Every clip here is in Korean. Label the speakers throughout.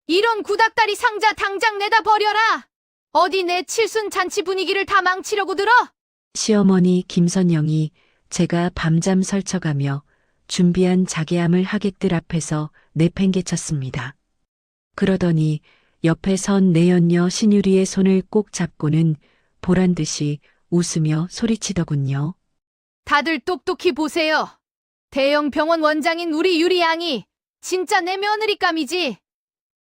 Speaker 1: 이런 구닥다리 상자 당장 내다 버려라. 어디 내 칠순 잔치 분위기를 다 망치려고 들어?
Speaker 2: 시어머니 김선영이 제가 밤잠 설쳐가며 준비한 자개함을 하객들 앞에서 내팽개쳤습니다. 그러더니 옆에 선 내연녀 신유리의 손을 꼭 잡고는 보란듯이 웃으며 소리치더군요.
Speaker 1: 다들 똑똑히 보세요. 대형 병원 원장인 우리 유리 양이 진짜 내 며느리감이지.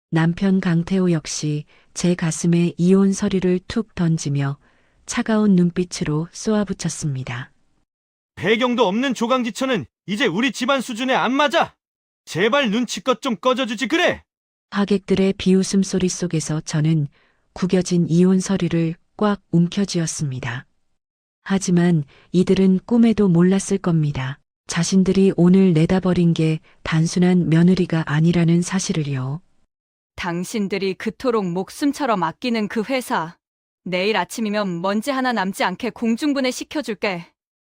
Speaker 2: 남편 강태호 역시 제 가슴에 이혼 서류를 툭 던지며 차가운 눈빛으로 쏘아붙였습니다.
Speaker 3: 배경도 없는 조강지처는 이제 우리 집안 수준에 안 맞아. 제발 눈치껏 좀 꺼져주지 그래.
Speaker 2: 하객들의 비웃음 소리 속에서 저는 구겨진 이혼 서류를 꽉 움켜쥐었습니다. 하지만 이들은 꿈에도 몰랐을 겁니다. 자신들이 오늘 내다버린 게 단순한 며느리가 아니라는 사실을요.
Speaker 4: 당신들이 그토록 목숨처럼 아끼는 그 회사. 내일 아침이면 먼지 하나 남지 않게 공중분해 시켜줄게.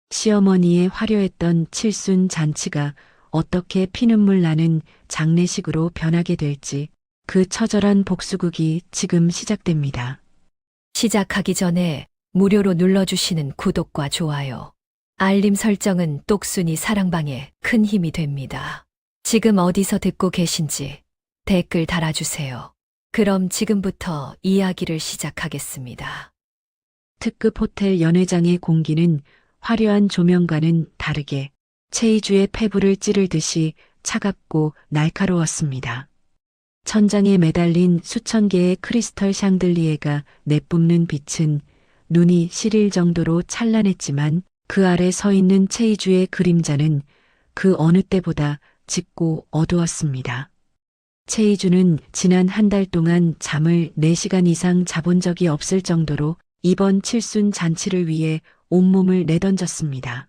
Speaker 2: 시어머니의 화려했던 칠순 잔치가 어떻게 피눈물 나는 장례식으로 변하게 될지 그 처절한 복수극이 지금 시작됩니다.
Speaker 5: 시작하기 전에 무료로 눌러주시는 구독과 좋아요, 알림 설정은 똑순이 사랑방에 큰 힘이 됩니다. 지금 어디서 듣고 계신지 댓글 달아주세요. 그럼 지금부터 이야기를 시작하겠습니다.
Speaker 2: 특급 호텔 연회장의 공기는 화려한 조명과는 다르게 체이주의 폐부를 찌르듯이 차갑고 날카로웠습니다. 천장에 매달린 수천 개의 크리스털 샹들리에가 내뿜는 빛은 눈이 시릴 정도로 찬란했지만 그 아래 서 있는 체이주의 그림자는 그 어느 때보다 짙고 어두웠습니다. 체이주는 지난 한 달 동안 잠을 4시간 이상 자본 적이 없을 정도로 이번 칠순 잔치를 위해 온몸을 내던졌습니다.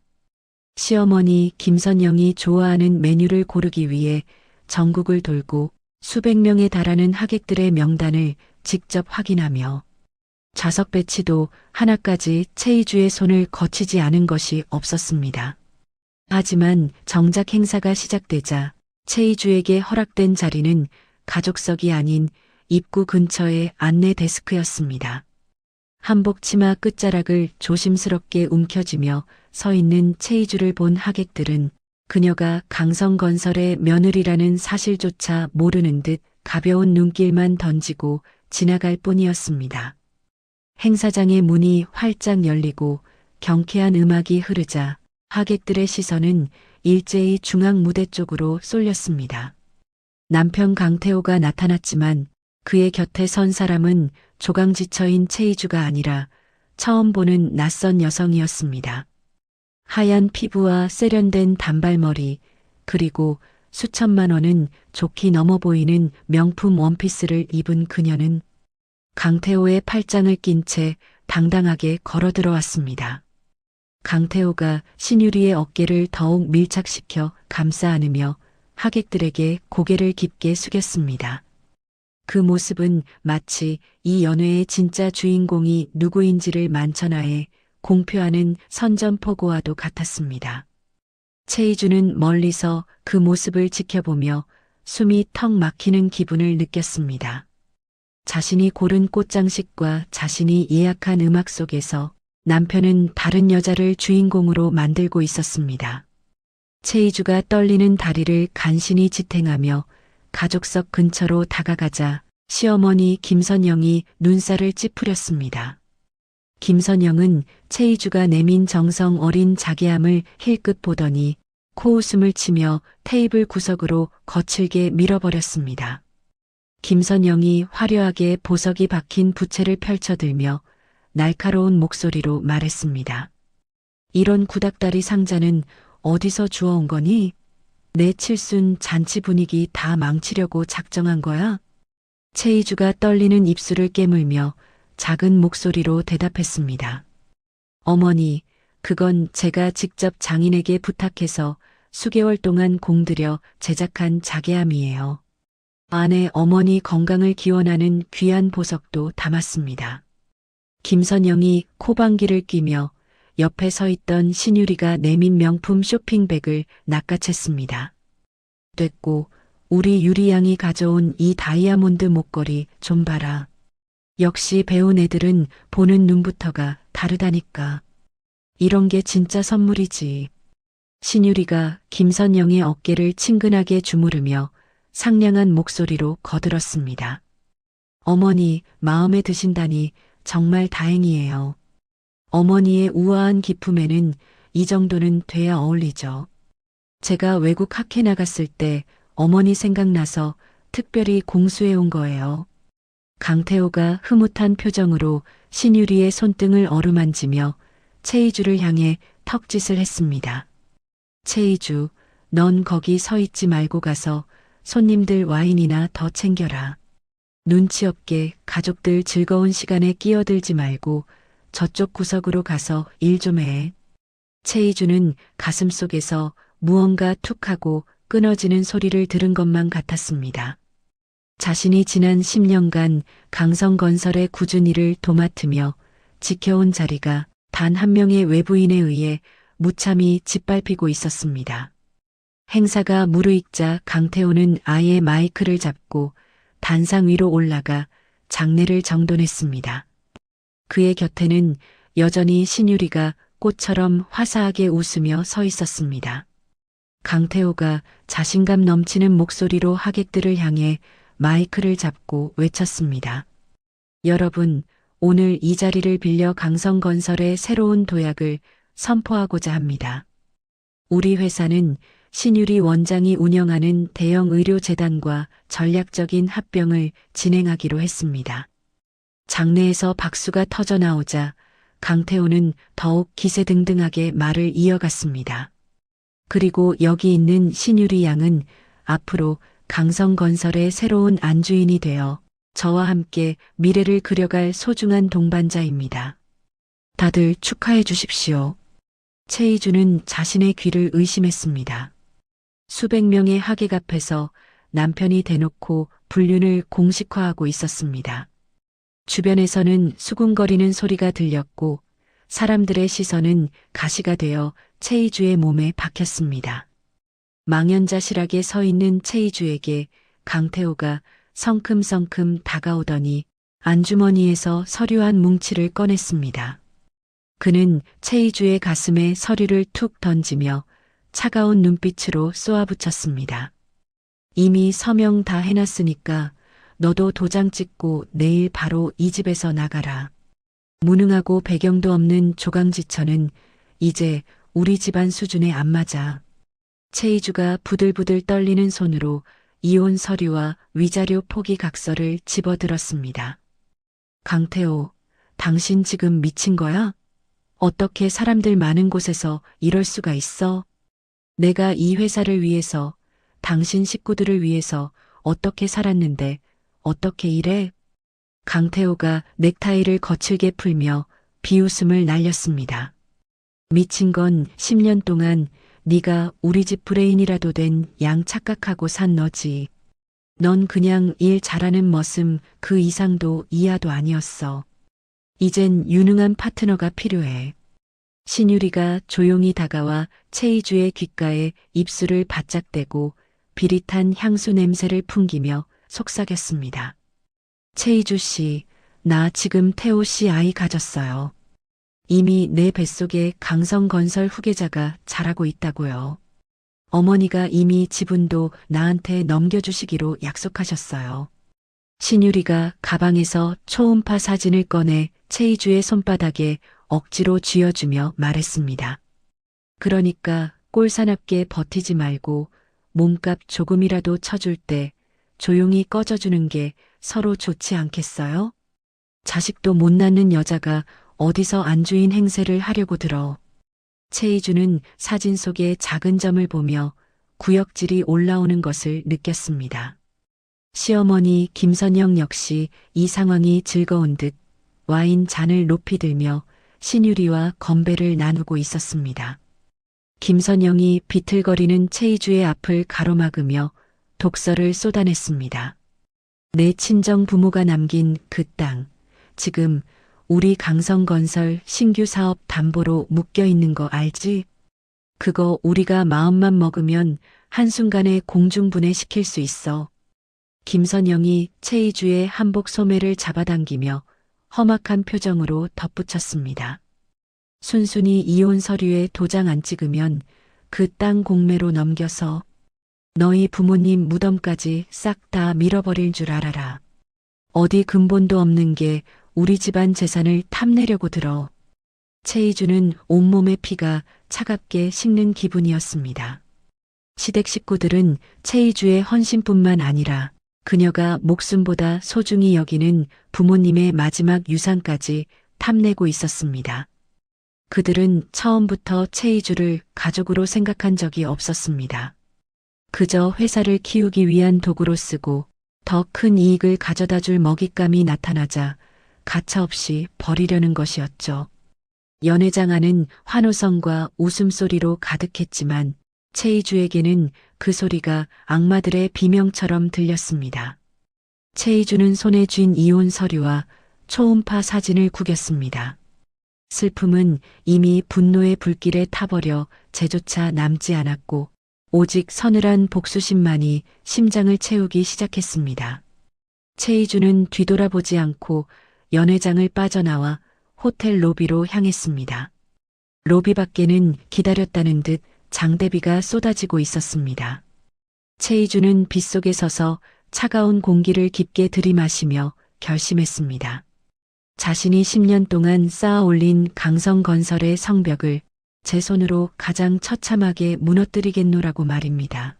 Speaker 2: 시어머니 김선영이 좋아하는 메뉴를 고르기 위해 전국을 돌고 수백 명에 달하는 하객들의 명단을 직접 확인하며 좌석 배치도 하나까지 체이주의 손을 거치지 않은 것이 없었습니다. 하지만 정작 행사가 시작되자 체이주에게 허락된 자리는 가족석이 아닌 입구 근처의 안내 데스크였습니다. 한복 치마 끝자락을 조심스럽게 움켜쥐며 서 있는 체이주를 본 하객들은 그녀가 강성건설의 며느리라는 사실조차 모르는 듯 가벼운 눈길만 던지고 지나갈 뿐이었습니다. 행사장의 문이 활짝 열리고 경쾌한 음악이 흐르자 하객들의 시선은 일제히 중앙 무대 쪽으로 쏠렸습니다. 남편 강태호가 나타났지만 그의 곁에 선 사람은 조강지처인 체이주가 아니라 처음 보는 낯선 여성이었습니다. 하얀 피부와 세련된 단발머리, 그리고 수천만 원은 좋게 넘어 보이는 명품 원피스를 입은 그녀는 강태호의 팔짱을 낀 채 당당하게 걸어 들어왔습니다. 강태호가 신유리의 어깨를 더욱 밀착시켜 감싸 안으며 하객들에게 고개를 깊게 숙였습니다. 그 모습은 마치 이 연회의 진짜 주인공이 누구인지를 만천하에 공표하는 선전포고와도 같았습니다. 체이주는 멀리서 그 모습을 지켜보며 숨이 턱 막히는 기분을 느꼈습니다. 자신이 고른 꽃장식과 자신이 예약한 음악 속에서 남편은 다른 여자를 주인공으로 만들고 있었습니다. 체이주가 떨리는 다리를 간신히 지탱하며 가족석 근처로 다가가자 시어머니 김선영이 눈살을 찌푸렸습니다. 김선영은 체이주가 내민 정성 어린 자개함을 힐끗 보더니 코웃음을 치며 테이블 구석으로 거칠게 밀어버렸습니다. 김선영이 화려하게 보석이 박힌 부채를 펼쳐들며 날카로운 목소리로 말했습니다. 이런 구닥다리 상자는 어디서 주워온 거니? 내 칠순 잔치 분위기 다 망치려고 작정한 거야? 체이주가 떨리는 입술을 깨물며 작은 목소리로 대답했습니다. 어머니, 그건 제가 직접 장인에게 부탁해서 수개월 동안 공들여 제작한 자개함이에요. 안에 어머니 건강을 기원하는 귀한 보석도 담았습니다. 김선영이 코방귀를 뀌며 옆에 서 있던 신유리가 내민 명품 쇼핑백을 낚아챘습니다. 됐고 우리 유리 양이 가져온 이 다이아몬드 목걸이 좀 봐라. 역시 배운 애들은 보는 눈부터가 다르다니까. 이런 게 진짜 선물이지. 신유리가 김선영의 어깨를 친근하게 주무르며 상냥한 목소리로 거들었습니다. 어머니, 마음에 드신다니 정말 다행이에요. 어머니의 우아한 기품에는 이 정도는 돼야 어울리죠. 제가 외국 학회 나갔을 때 어머니 생각나서 특별히 공수해 온 거예요. 강태호가 흐뭇한 표정으로 신유리의 손등을 어루만지며 채이주를 향해 턱짓을 했습니다. 채이주, 넌 거기 서 있지 말고 가서 손님들 와인이나 더 챙겨라. 눈치 없게 가족들 즐거운 시간에 끼어들지 말고 저쪽 구석으로 가서 일 좀 해. 채이주는 가슴속에서 무언가 툭 하고 끊어지는 소리를 들은 것만 같았습니다. 자신이 지난 10년간 강성건설의 꾸준히 일을 도맡으며 지켜온 자리가 단 한 명의 외부인에 의해 무참히 짓밟히고 있었습니다. 행사가 무르익자 강태호는 아예 마이크를 잡고 단상 위로 올라가 장례를 정돈했습니다. 그의 곁에는 여전히 신유리가 꽃처럼 화사하게 웃으며 서 있었습니다. 강태호가 자신감 넘치는 목소리로 하객들을 향해 마이크를 잡고 외쳤습니다. 여러분, 오늘 이 자리를 빌려 강성건설의 새로운 도약을 선포하고자 합니다. 우리 회사는 신유리 원장이 운영하는 대형 의료재단과 전략적인 합병을 진행하기로 했습니다. 장내에서 박수가 터져 나오자 강태호는 더욱 기세등등하게 말을 이어갔습니다. 그리고 여기 있는 신유리 양은 앞으로 강성건설의 새로운 안주인이 되어 저와 함께 미래를 그려갈 소중한 동반자입니다. 다들 축하해 주십시오. 채이주는 자신의 귀를 의심했습니다. 수백 명의 하객 앞에서 남편이 대놓고 불륜을 공식화하고 있었습니다. 주변에서는 수군거리는 소리가 들렸고 사람들의 시선은 가시가 되어 채이주의 몸에 박혔습니다. 망연자실하게 서 있는 채이주에게 강태호가 성큼성큼 다가오더니 안주머니에서 서류 한 뭉치를 꺼냈습니다. 그는 채이주의 가슴에 서류를 툭 던지며 차가운 눈빛으로 쏘아붙였습니다. 이미 서명 다 해놨으니까 너도 도장 찍고 내일 바로 이 집에서 나가라. 무능하고 배경도 없는 조강지처는 이제 우리 집안 수준에 안 맞아. 채이주가 부들부들 떨리는 손으로 이혼 서류와 위자료 포기 각서를 집어들었습니다. 강태호, 당신 지금 미친 거야? 어떻게 사람들 많은 곳에서 이럴 수가 있어? 내가 이 회사를 위해서, 당신 식구들을 위해서 어떻게 살았는데 어떻게 이래? 강태호가 넥타이를 거칠게 풀며 비웃음을 날렸습니다. 미친 건 10년 동안 네가 우리 집 브레인이라도 된 양 착각하고 산 너지. 넌 그냥 일 잘하는 머슴 그 이상도 이하도 아니었어. 이젠 유능한 파트너가 필요해. 신유리가 조용히 다가와 채이주의 귓가에 입술을 바짝 대고 비릿한 향수 냄새를 풍기며 속삭였습니다. 채이주 씨, 나 지금 태호 씨 아이 가졌어요. 이미 내 뱃속에 강성건설 후계자가 자라고 있다고요. 어머니가 이미 지분도 나한테 넘겨주시기로 약속하셨어요. 신유리가 가방에서 초음파 사진을 꺼내 채이주의 손바닥에 억지로 쥐어주며 말했습니다. 그러니까 꼴사납게 버티지 말고 몸값 조금이라도 쳐줄 때 조용히 꺼져주는 게 서로 좋지 않겠어요? 자식도 못 낳는 여자가 어디서 안주인 행세를 하려고 들어. 채이주는 사진 속의 작은 점을 보며 구역질이 올라오는 것을 느꼈습니다. 시어머니 김선영 역시 이 상황이 즐거운 듯 와인 잔을 높이 들며 신유리와 건배를 나누고 있었습니다. 김선영이 비틀거리는 채이주의 앞을 가로막으며 독서를 쏟아냈습니다. 내 친정 부모가 남긴 그 땅, 지금 우리 강성건설 신규 사업 담보로 묶여 있는 거 알지? 그거 우리가 마음만 먹으면 한순간에 공중분해시킬 수 있어. 김선영이 최이주의 한복 소매를 잡아당기며 험악한 표정으로 덧붙였습니다. 순순히 이혼 서류에 도장 안 찍으면 그 땅 공매로 넘겨서 너희 부모님 무덤까지 싹 다 밀어버릴 줄 알아라. 어디 근본도 없는 게 우리 집안 재산을 탐내려고 들어. 최이주는 온몸의 피가 차갑게 식는 기분이었습니다. 시댁 식구들은 최이주의 헌신뿐만 아니라 그녀가 목숨보다 소중히 여기는 부모님의 마지막 유산까지 탐내고 있었습니다. 그들은 처음부터 최이주를 가족으로 생각한 적이 없었습니다. 그저 회사를 키우기 위한 도구로 쓰고 더 큰 이익을 가져다 줄 먹잇감이 나타나자 가차없이 버리려는 것이었죠. 연회장 안은 환호성과 웃음소리로 가득했지만 최이주에게는 그 소리가 악마들의 비명처럼 들렸습니다. 최이주는 손에 쥔 이혼 서류와 초음파 사진을 구겼습니다. 슬픔은 이미 분노의 불길에 타버려 재조차 남지 않았고 오직 서늘한 복수심만이 심장을 채우기 시작했습니다. 최이주는 뒤돌아보지 않고 연회장을 빠져나와 호텔 로비로 향했습니다. 로비 밖에는 기다렸다는 듯 장대비가 쏟아지고 있었습니다. 최이주는 빗속에 서서 차가운 공기를 깊게 들이마시며 결심했습니다. 자신이 10년 동안 쌓아 올린 강성건설의 성벽을 제 손으로 가장 처참하게 무너뜨리겠노라고 말입니다.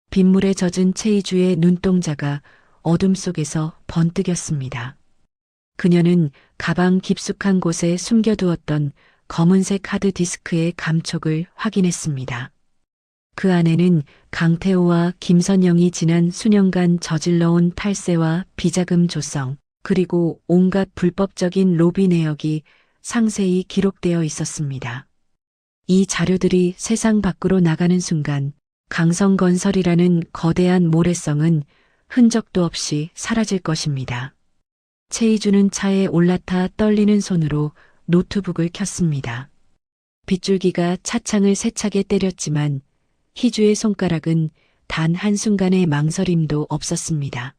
Speaker 2: 빗물에 젖은 최이주의 눈동자가 어둠 속에서 번뜩였습니다. 그녀는 가방 깊숙한 곳에 숨겨두었던 검은색 하드디스크의 감촉을 확인했습니다. 그 안에는 강태호와 김선영이 지난 수년간 저질러온 탈세와 비자금 조성, 그리고 온갖 불법적인 로비 내역이 상세히 기록되어 있었습니다. 이 자료들이 세상 밖으로 나가는 순간 강성건설이라는 거대한 모래성은 흔적도 없이 사라질 것입니다. 최이주는 차에 올라타 떨리는 손으로 노트북을 켰습니다. 빗줄기가 차창을 세차게 때렸지만 희주의 손가락은 단 한순간의 망설임도 없었습니다.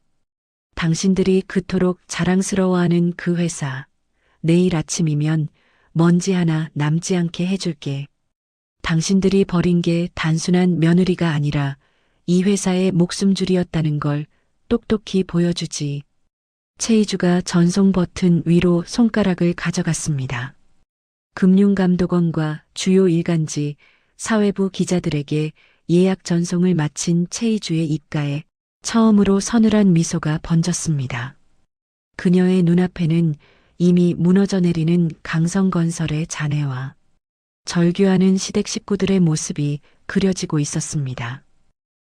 Speaker 2: 당신들이 그토록 자랑스러워하는 그 회사, 내일 아침이면 먼지 하나 남지 않게 해줄게. 당신들이 버린 게 단순한 며느리가 아니라 이 회사의 목숨줄이었다는 걸 똑똑히 보여주지. 최이주가 전송 버튼 위로 손가락을 가져갔습니다. 금융감독원과 주요 일간지, 사회부 기자들에게 예약 전송을 마친 최이주의 입가에 처음으로 서늘한 미소가 번졌습니다. 그녀의 눈앞에는 이미 무너져 내리는 강성건설의 잔해와 절규하는 시댁 식구들의 모습이 그려지고 있었습니다.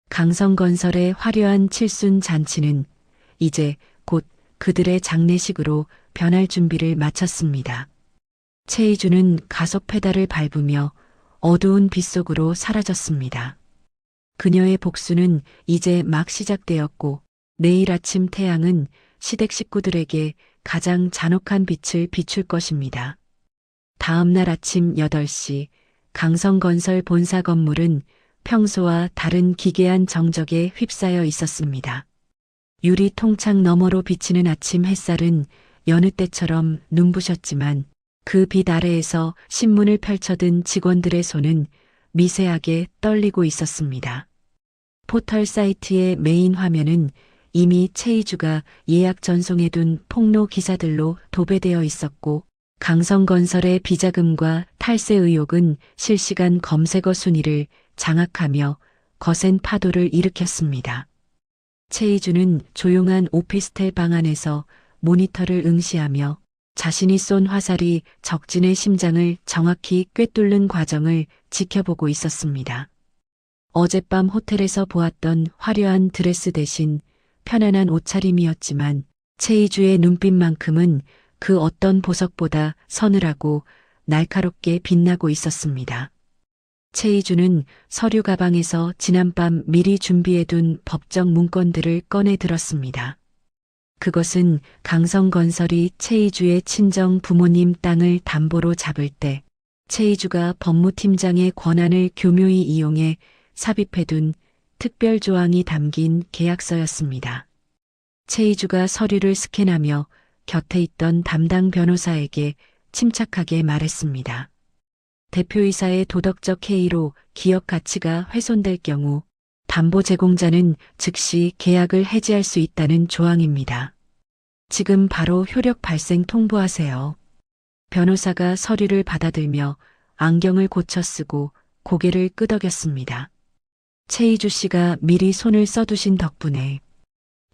Speaker 2: 강성건설의 화려한 칠순 잔치는 이제 곧 그들의 장례식으로 변할 준비를 마쳤습니다. 최이주는 가속 페달을 밟으며 어두운 빗속으로 사라졌습니다. 그녀의 복수는 이제 막 시작되었고 내일 아침 태양은 시댁 식구들에게 가장 잔혹한 빛을 비출 것입니다. 다음 날 아침 8시 강성건설 본사 건물은 평소와 다른 기괴한 정적에 휩싸여 있었습니다. 유리 통창 너머로 비치는 아침 햇살은 여느 때처럼 눈부셨지만 그 빛 아래에서 신문을 펼쳐든 직원들의 손은 미세하게 떨리고 있었습니다. 포털 사이트의 메인 화면은 이미 최이주가 예약 전송해둔 폭로 기사들로 도배되어 있었고 강성건설의 비자금과 탈세 의혹은 실시간 검색어 순위를 장악하며 거센 파도를 일으켰습니다. 최이주는 조용한 오피스텔 방 안에서 모니터를 응시하며 자신이 쏜 화살이 적진의 심장을 정확히 꿰뚫는 과정을 지켜보고 있었습니다. 어젯밤 호텔에서 보았던 화려한 드레스 대신 편안한 옷차림이었지만 최이주의 눈빛만큼은 그 어떤 보석보다 서늘하고 날카롭게 빛나고 있었습니다. 최이주는 서류 가방에서 지난밤 미리 준비해둔 법정 문건들을 꺼내 들었습니다. 그것은 강성건설이 최이주의 친정 부모님 땅을 담보로 잡을 때 최이주가 법무팀장의 권한을 교묘히 이용해 삽입해둔 특별 조항이 담긴 계약서였습니다. 최이주가 서류를 스캔하며 곁에 있던 담당 변호사에게 침착하게 말했습니다. 대표이사의 도덕적 해이로 기업 가치가 훼손될 경우 담보 제공자는 즉시 계약을 해지할 수 있다는 조항입니다. 지금 바로 효력 발생 통보하세요. 변호사가 서류를 받아들며 안경을 고쳐 쓰고 고개를 끄덕였습니다. 최이주 씨가 미리 손을 써두신 덕분에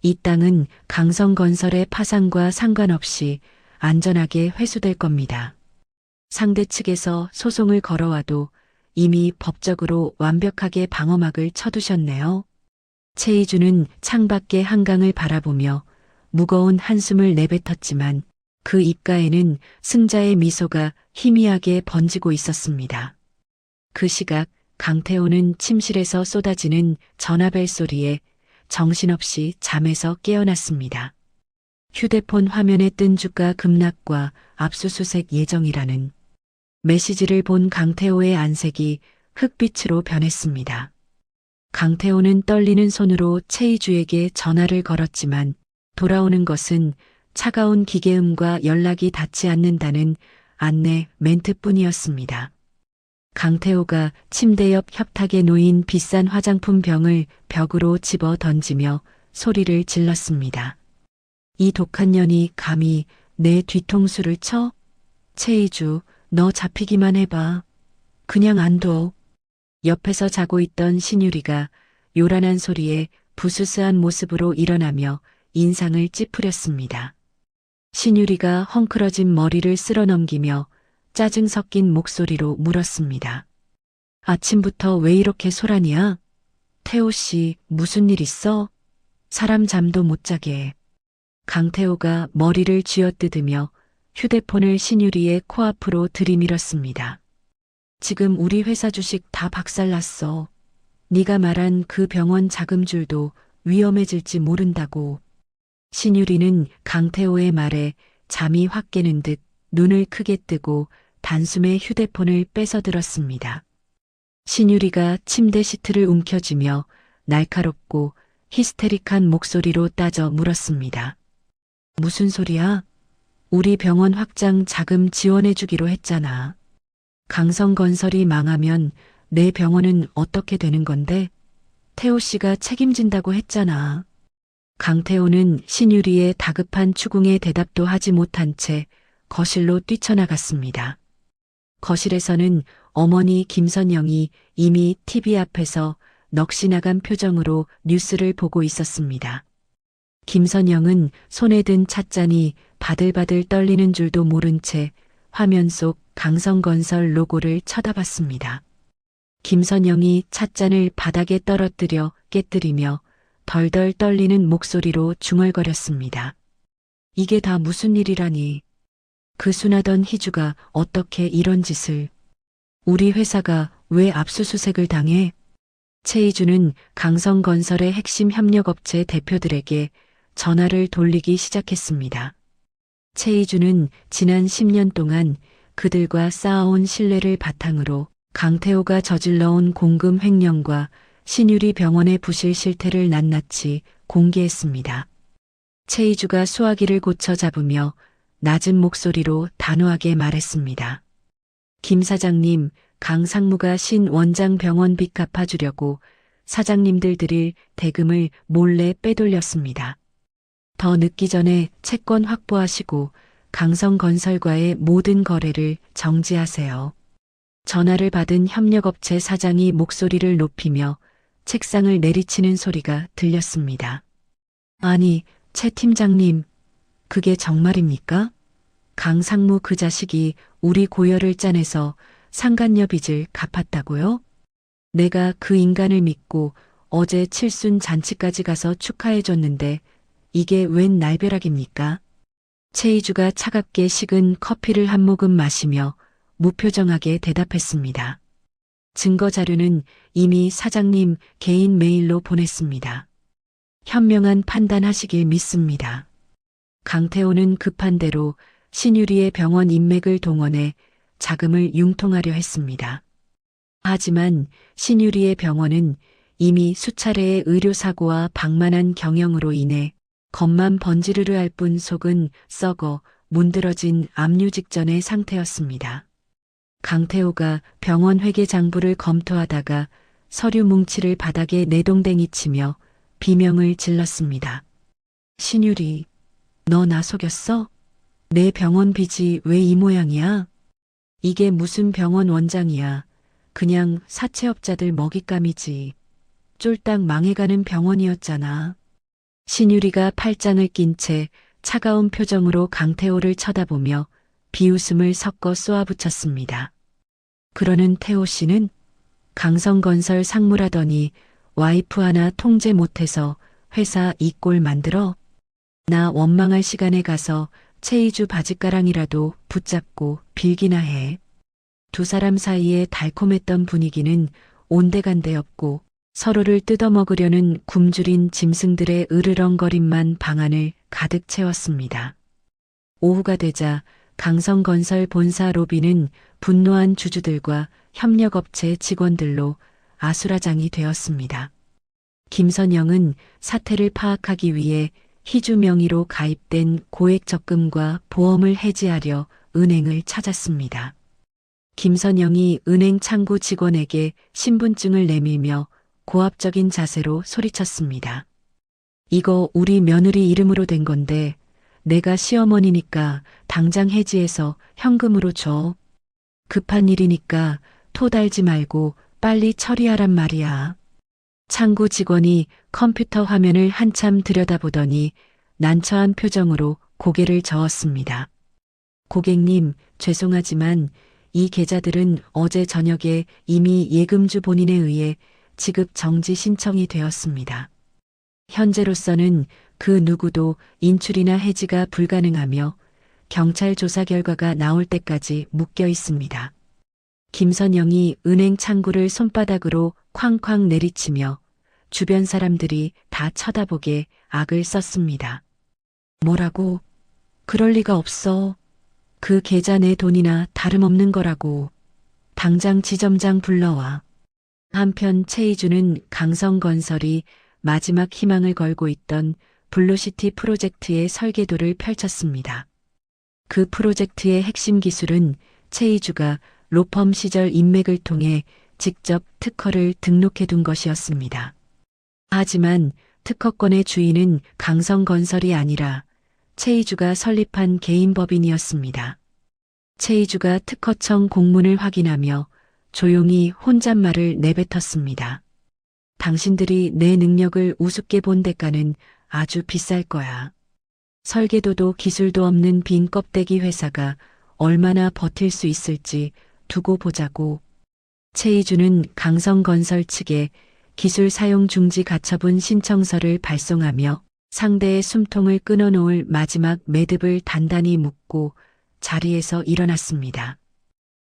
Speaker 2: 이 땅은 강성건설의 파산과 상관없이 안전하게 회수될 겁니다. 상대 측에서 소송을 걸어와도 이미 법적으로 완벽하게 방어막을 쳐두셨네요. 최이주는 창밖의 한강을 바라보며 무거운 한숨을 내뱉었지만 그 입가에는 승자의 미소가 희미하게 번지고 있었습니다. 그 시각 강태호는 침실에서 쏟아지는 전화벨 소리에 정신없이 잠에서 깨어났습니다. 휴대폰 화면에 뜬 주가 급락과 압수수색 예정이라는 메시지를 본 강태호의 안색이 흑빛으로 변했습니다. 강태호는 떨리는 손으로 최이주에게 전화를 걸었지만 돌아오는 것은 차가운 기계음과 연락이 닿지 않는다는 안내 멘트뿐이었습니다. 강태호가 침대 옆 협탁에 놓인 비싼 화장품 병을 벽으로 집어 던지며 소리를 질렀습니다. 이 독한 년이 감히 내 뒤통수를 쳐? 최이주, 너 잡히기만 해봐. 그냥 안 둬. 옆에서 자고 있던 신유리가 요란한 소리에 부스스한 모습으로 일어나며 인상을 찌푸렸습니다. 신유리가 헝클어진 머리를 쓸어넘기며 짜증 섞인 목소리로 물었습니다. 아침부터 왜 이렇게 소란이야? 태호 씨, 무슨 일 있어? 사람 잠도 못 자게. 강태호가 머리를 쥐어뜯으며 휴대폰을 신유리의 코앞으로 들이밀었습니다. 지금 우리 회사 주식 다 박살났어. 네가 말한 그 병원 자금줄도 위험해질지 모른다고. 신유리는 강태호의 말에 잠이 확 깨는 듯 눈을 크게 뜨고 단숨에 휴대폰을 뺏어들었습니다. 신유리가 침대 시트를 움켜쥐며 날카롭고 히스테릭한 목소리로 따져 물었습니다. 무슨 소리야? 우리 병원 확장 자금 지원해주기로 했잖아. 강성건설이 망하면 내 병원은 어떻게 되는 건데? 태호 씨가 책임진다고 했잖아. 강태호는 신유리의 다급한 추궁에 대답도 하지 못한 채 거실로 뛰쳐나갔습니다. 거실에서는 어머니 김선영이 이미 TV 앞에서 넋이 나간 표정으로 뉴스를 보고 있었습니다. 김선영은 손에 든 찻잔이 바들바들 떨리는 줄도 모른 채 화면 속 강성건설 로고를 쳐다봤습니다. 김선영이 찻잔을 바닥에 떨어뜨려 깨뜨리며 덜덜 떨리는 목소리로 중얼거렸습니다. 이게 다 무슨 일이라니. 그 순하던 희주가 어떻게 이런 짓을. 우리 회사가 왜 압수수색을 당해? 최이주는 강성건설의 핵심 협력업체 대표들에게 전화를 돌리기 시작했습니다. 최이주는 지난 10년 동안 그들과 쌓아온 신뢰를 바탕으로 강태호가 저질러온 공금 횡령과 신유리 병원의 부실 실태를 낱낱이 공개했습니다. 최이주가 수화기를 고쳐 잡으며 낮은 목소리로 단호하게 말했습니다. 김 사장님, 강 상무가 신 원장 병원 빚 갚아주려고 사장님들 드릴 대금을 몰래 빼돌렸습니다. 더 늦기 전에 채권 확보하시고 강성건설과의 모든 거래를 정지하세요. 전화를 받은 협력업체 사장이 목소리를 높이며 책상을 내리치는 소리가 들렸습니다. 아니, 최 팀장님, 그게 정말입니까? 강 상무 그 자식이 우리 고열을 짜내서 상간녀 빚을 갚았다고요? 내가 그 인간을 믿고 어제 칠순 잔치까지 가서 축하해줬는데 이게 웬 날벼락입니까? 최이주가 차갑게 식은 커피를 한 모금 마시며 무표정하게 대답했습니다. 증거 자료는 이미 사장님 개인 메일로 보냈습니다. 현명한 판단하시길 믿습니다. 강태호는 급한 대로 신유리의 병원 인맥을 동원해 자금을 융통하려 했습니다. 하지만 신유리의 병원은 이미 수차례의 의료사고와 방만한 경영으로 인해 겉만 번지르르 할 뿐 속은 썩어 문드러진 압류 직전의 상태였습니다. 강태호가 병원 회계 장부를 검토하다가 서류 뭉치를 바닥에 내동댕이 치며 비명을 질렀습니다. 신유리, 너 나 속였어? 내 병원 빚이 왜 이 모양이야? 이게 무슨 병원 원장이야. 그냥 사채업자들 먹잇감이지. 쫄딱 망해가는 병원이었잖아. 신유리가 팔짱을 낀 채 차가운 표정으로 강태호를 쳐다보며 비웃음을 섞어 쏘아붙였습니다. 그러는 태호 씨는 강성건설 상무라더니 와이프 하나 통제 못해서 회사 이 꼴 만들어? 나 원망할 시간에 가서 최이주 바짓가랑이라도 붙잡고 빌기나 해. 두 사람 사이에 달콤했던 분위기는 온데간데 없고 서로를 뜯어먹으려는 굶주린 짐승들의 으르렁거림만 방안을 가득 채웠습니다. 오후가 되자 강성건설 본사 로비는 분노한 주주들과 협력업체 직원들로 아수라장이 되었습니다. 김선영은 사태를 파악하기 위해 희주 명의로 가입된 고액 적금과 보험을 해지하려 은행을 찾았습니다. 김선영이 은행 창구 직원에게 신분증을 내밀며 고압적인 자세로 소리쳤습니다. 이거 우리 며느리 이름으로 된 건데 내가 시어머니니까 당장 해지해서 현금으로 줘. 급한 일이니까 토 달지 말고 빨리 처리하란 말이야. 창구 직원이 컴퓨터 화면을 한참 들여다보더니 난처한 표정으로 고개를 저었습니다. 고객님, 죄송하지만 이 계좌들은 어제 저녁에 이미 예금주 본인에 의해 지급 정지 신청이 되었습니다. 현재로서는 그 누구도 인출이나 해지가 불가능하며 경찰 조사 결과가 나올 때까지 묶여 있습니다. 김선영이 은행 창구를 손바닥으로 쾅쾅 내리치며 주변 사람들이 다 쳐다보게 악을 썼습니다. 뭐라고? 그럴 리가 없어. 그 계좌 내 돈이나 다름없는 거라고. 당장 지점장 불러와. 한편 최이주는 강성건설이 마지막 희망을 걸고 있던 블루시티 프로젝트의 설계도를 펼쳤습니다. 그 프로젝트의 핵심 기술은 최이주가 로펌 시절 인맥을 통해 직접 특허를 등록해둔 것이었습니다. 하지만 특허권의 주인은 강성건설이 아니라 최이주가 설립한 개인 법인이었습니다. 최이주가 특허청 공문을 확인하며 조용히 혼잣말을 내뱉었습니다. 당신들이 내 능력을 우습게 본 대가는 아주 비쌀 거야. 설계도도 기술도 없는 빈 껍데기 회사가 얼마나 버틸 수 있을지 두고 보자고. 최이주는 강성건설 측에 기술 사용 중지 가처분 신청서를 발송하며 상대의 숨통을 끊어놓을 마지막 매듭을 단단히 묶고 자리에서 일어났습니다.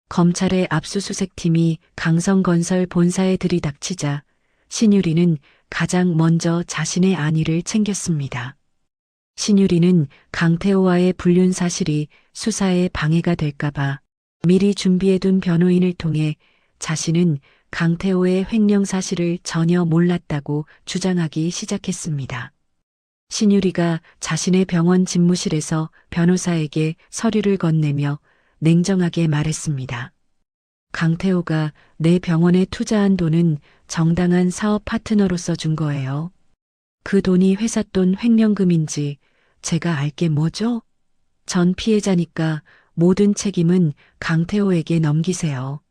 Speaker 2: 검찰의 압수수색팀이 강성건설 본사에 들이닥치자 신유리는 가장 먼저 자신의 안위를 챙겼습니다. 신유리는 강태호와의 불륜 사실이 수사에 방해가 될까봐 미리 준비해둔 변호인을 통해 자신은 강태호의 횡령 사실을 전혀 몰랐다고 주장하기 시작했습니다. 신유리가 자신의 병원 집무실에서 변호사에게 서류를 건네며 냉정하게 말했습니다. 강태호가 내 병원에 투자한 돈은 정당한 사업 파트너로서 준 거예요. 그 돈이 회사 돈 횡령금인지 제가 알게 뭐죠? 전 피해자니까 모든 책임은 강태호에게 넘기세요.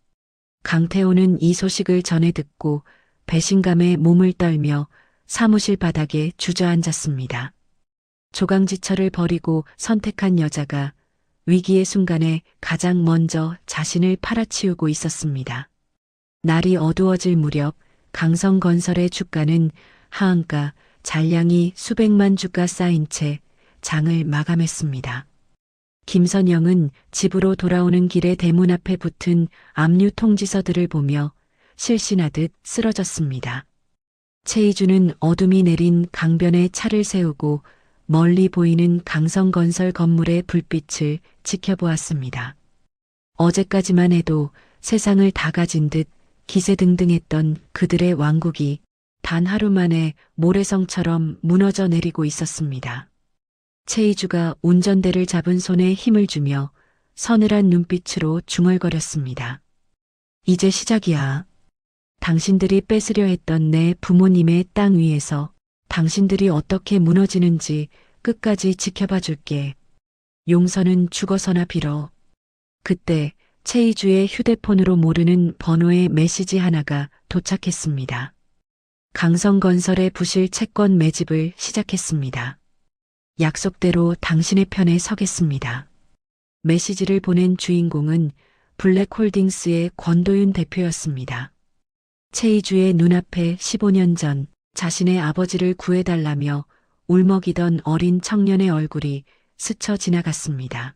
Speaker 2: 강태호는 이 소식을 전해 듣고 배신감에 몸을 떨며 사무실 바닥에 주저앉았습니다. 조강지처를 버리고 선택한 여자가 위기의 순간에 가장 먼저 자신을 팔아치우고 있었습니다. 날이 어두워질 무렵 강성건설의 주가는 하한가 잔량이 수백만 주가 쌓인 채 장을 마감했습니다. 김선영은 집으로 돌아오는 길에 대문 앞에 붙은 압류 통지서들을 보며 실신하듯 쓰러졌습니다. 최이주는 어둠이 내린 강변에 차를 세우고 멀리 보이는 강성건설 건물의 불빛을 지켜보았습니다. 어제까지만 해도 세상을 다 가진 듯 기세등등했던 그들의 왕국이 단 하루 만에 모래성처럼 무너져 내리고 있었습니다. 최이주가 운전대를 잡은 손에 힘을 주며 서늘한 눈빛으로 중얼거렸습니다. 이제 시작이야. 당신들이 뺏으려 했던 내 부모님의 땅 위에서 당신들이 어떻게 무너지는지 끝까지 지켜봐 줄게. 용서는 죽어서나 빌어. 그때 최이주의 휴대폰으로 모르는 번호의 메시지 하나가 도착했습니다. 강성건설의 부실 채권 매집을 시작했습니다. 약속대로 당신의 편에 서겠습니다. 메시지를 보낸 주인공은 블랙홀딩스의 권도윤 대표였습니다. 최이주의 눈앞에 15년 전 자신의 아버지를 구해달라며 울먹이던 어린 청년의 얼굴이 스쳐 지나갔습니다.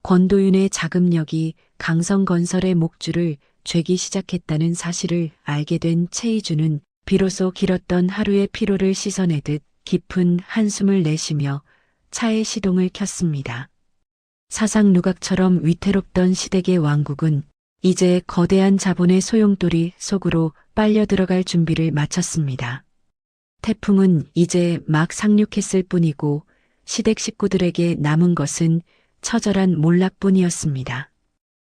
Speaker 2: 권도윤의 자금력이 강성건설의 목줄을 죄기 시작했다는 사실을 알게 된 최이주는 비로소 길었던 하루의 피로를 씻어내듯 깊은 한숨을 내쉬며 차의 시동을 켰습니다. 사상누각처럼 위태롭던 시댁의 왕국은 이제 거대한 자본의 소용돌이 속으로 빨려 들어갈 준비를 마쳤습니다. 태풍은 이제 막 상륙했을 뿐이고 시댁 식구들에게 남은 것은 처절한 몰락뿐이었습니다.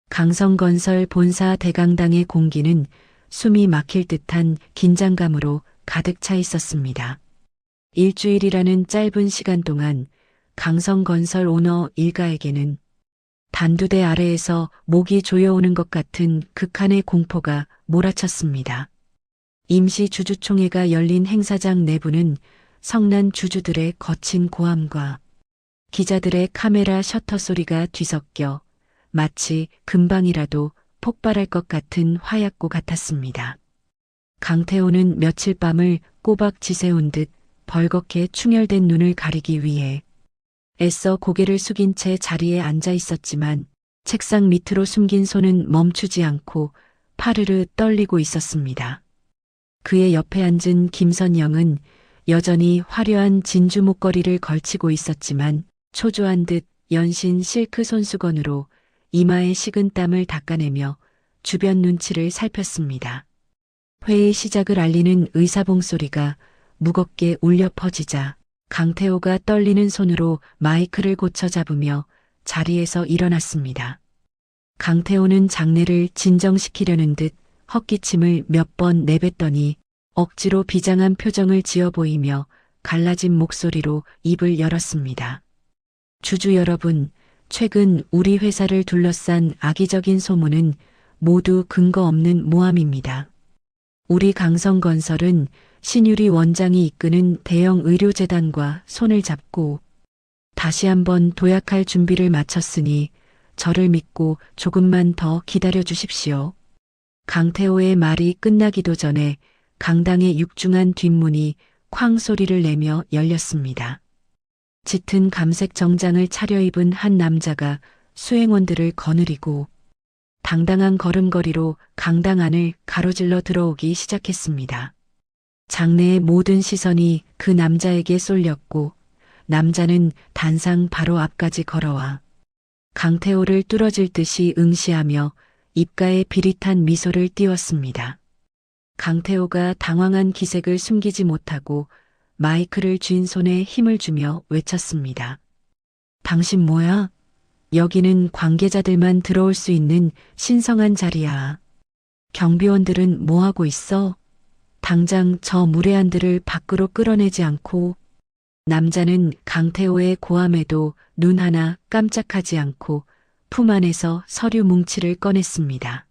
Speaker 2: 강성건설 본사 대강당의 공기는 숨이 막힐 듯한 긴장감으로 가득 차 있었습니다. 일주일이라는 짧은 시간 동안 강성건설 오너 일가에게는 단두대 아래에서 목이 조여오는 것 같은 극한의 공포가 몰아쳤습니다. 임시 주주총회가 열린 행사장 내부는 성난 주주들의 거친 고함과 기자들의 카메라 셔터 소리가 뒤섞여 마치 금방이라도 폭발할 것 같은 화약고 같았습니다. 강태호는 며칠 밤을 꼬박 지새운 듯 벌겋게 충혈된 눈을 가리기 위해 애써 고개를 숙인 채 자리에 앉아 있었지만 책상 밑으로 숨긴 손은 멈추지 않고 파르르 떨리고 있었습니다. 그의 옆에 앉은 김선영은 여전히 화려한 진주 목걸이를 걸치고 있었지만 초조한 듯 연신 실크 손수건으로 이마에 식은 땀을 닦아내며 주변 눈치를 살폈습니다. 회의 시작을 알리는 의사봉 소리가 무겁게 울려 퍼지자 강태호가 떨리는 손으로 마이크를 고쳐 잡으며 자리에서 일어났습니다. 강태호는 장내를 진정시키려는 듯 헛기침을 몇 번 내뱉더니 억지로 비장한 표정을 지어 보이며 갈라진 목소리로 입을 열었습니다. 주주 여러분, 최근 우리 회사를 둘러싼 악의적인 소문은 모두 근거 없는 모함입니다. 우리 강성건설은 신유리 원장이 이끄는 대형 의료재단과 손을 잡고 다시 한번 도약할 준비를 마쳤으니 저를 믿고 조금만 더 기다려 주십시오. 강태호의 말이 끝나기도 전에 강당의 육중한 뒷문이 쾅 소리를 내며 열렸습니다. 짙은 감색 정장을 차려입은 한 남자가 수행원들을 거느리고 당당한 걸음걸이로 강당 안을 가로질러 들어오기 시작했습니다. 장내의 모든 시선이 그 남자에게 쏠렸고 남자는 단상 바로 앞까지 걸어와 강태호를 뚫어질 듯이 응시하며 입가에 비릿한 미소를 띄웠습니다. 강태호가 당황한 기색을 숨기지 못하고 마이크를 쥔 손에 힘을 주며 외쳤습니다. 당신 뭐야? 여기는 관계자들만 들어올 수 있는 신성한 자리야. 경비원들은 뭐하고 있어? 당장 저 무례한들을 밖으로 끌어내지 않고. 남자는 강태호의 고함에도 눈 하나 깜짝하지 않고 품 안에서 서류 뭉치를 꺼냈습니다.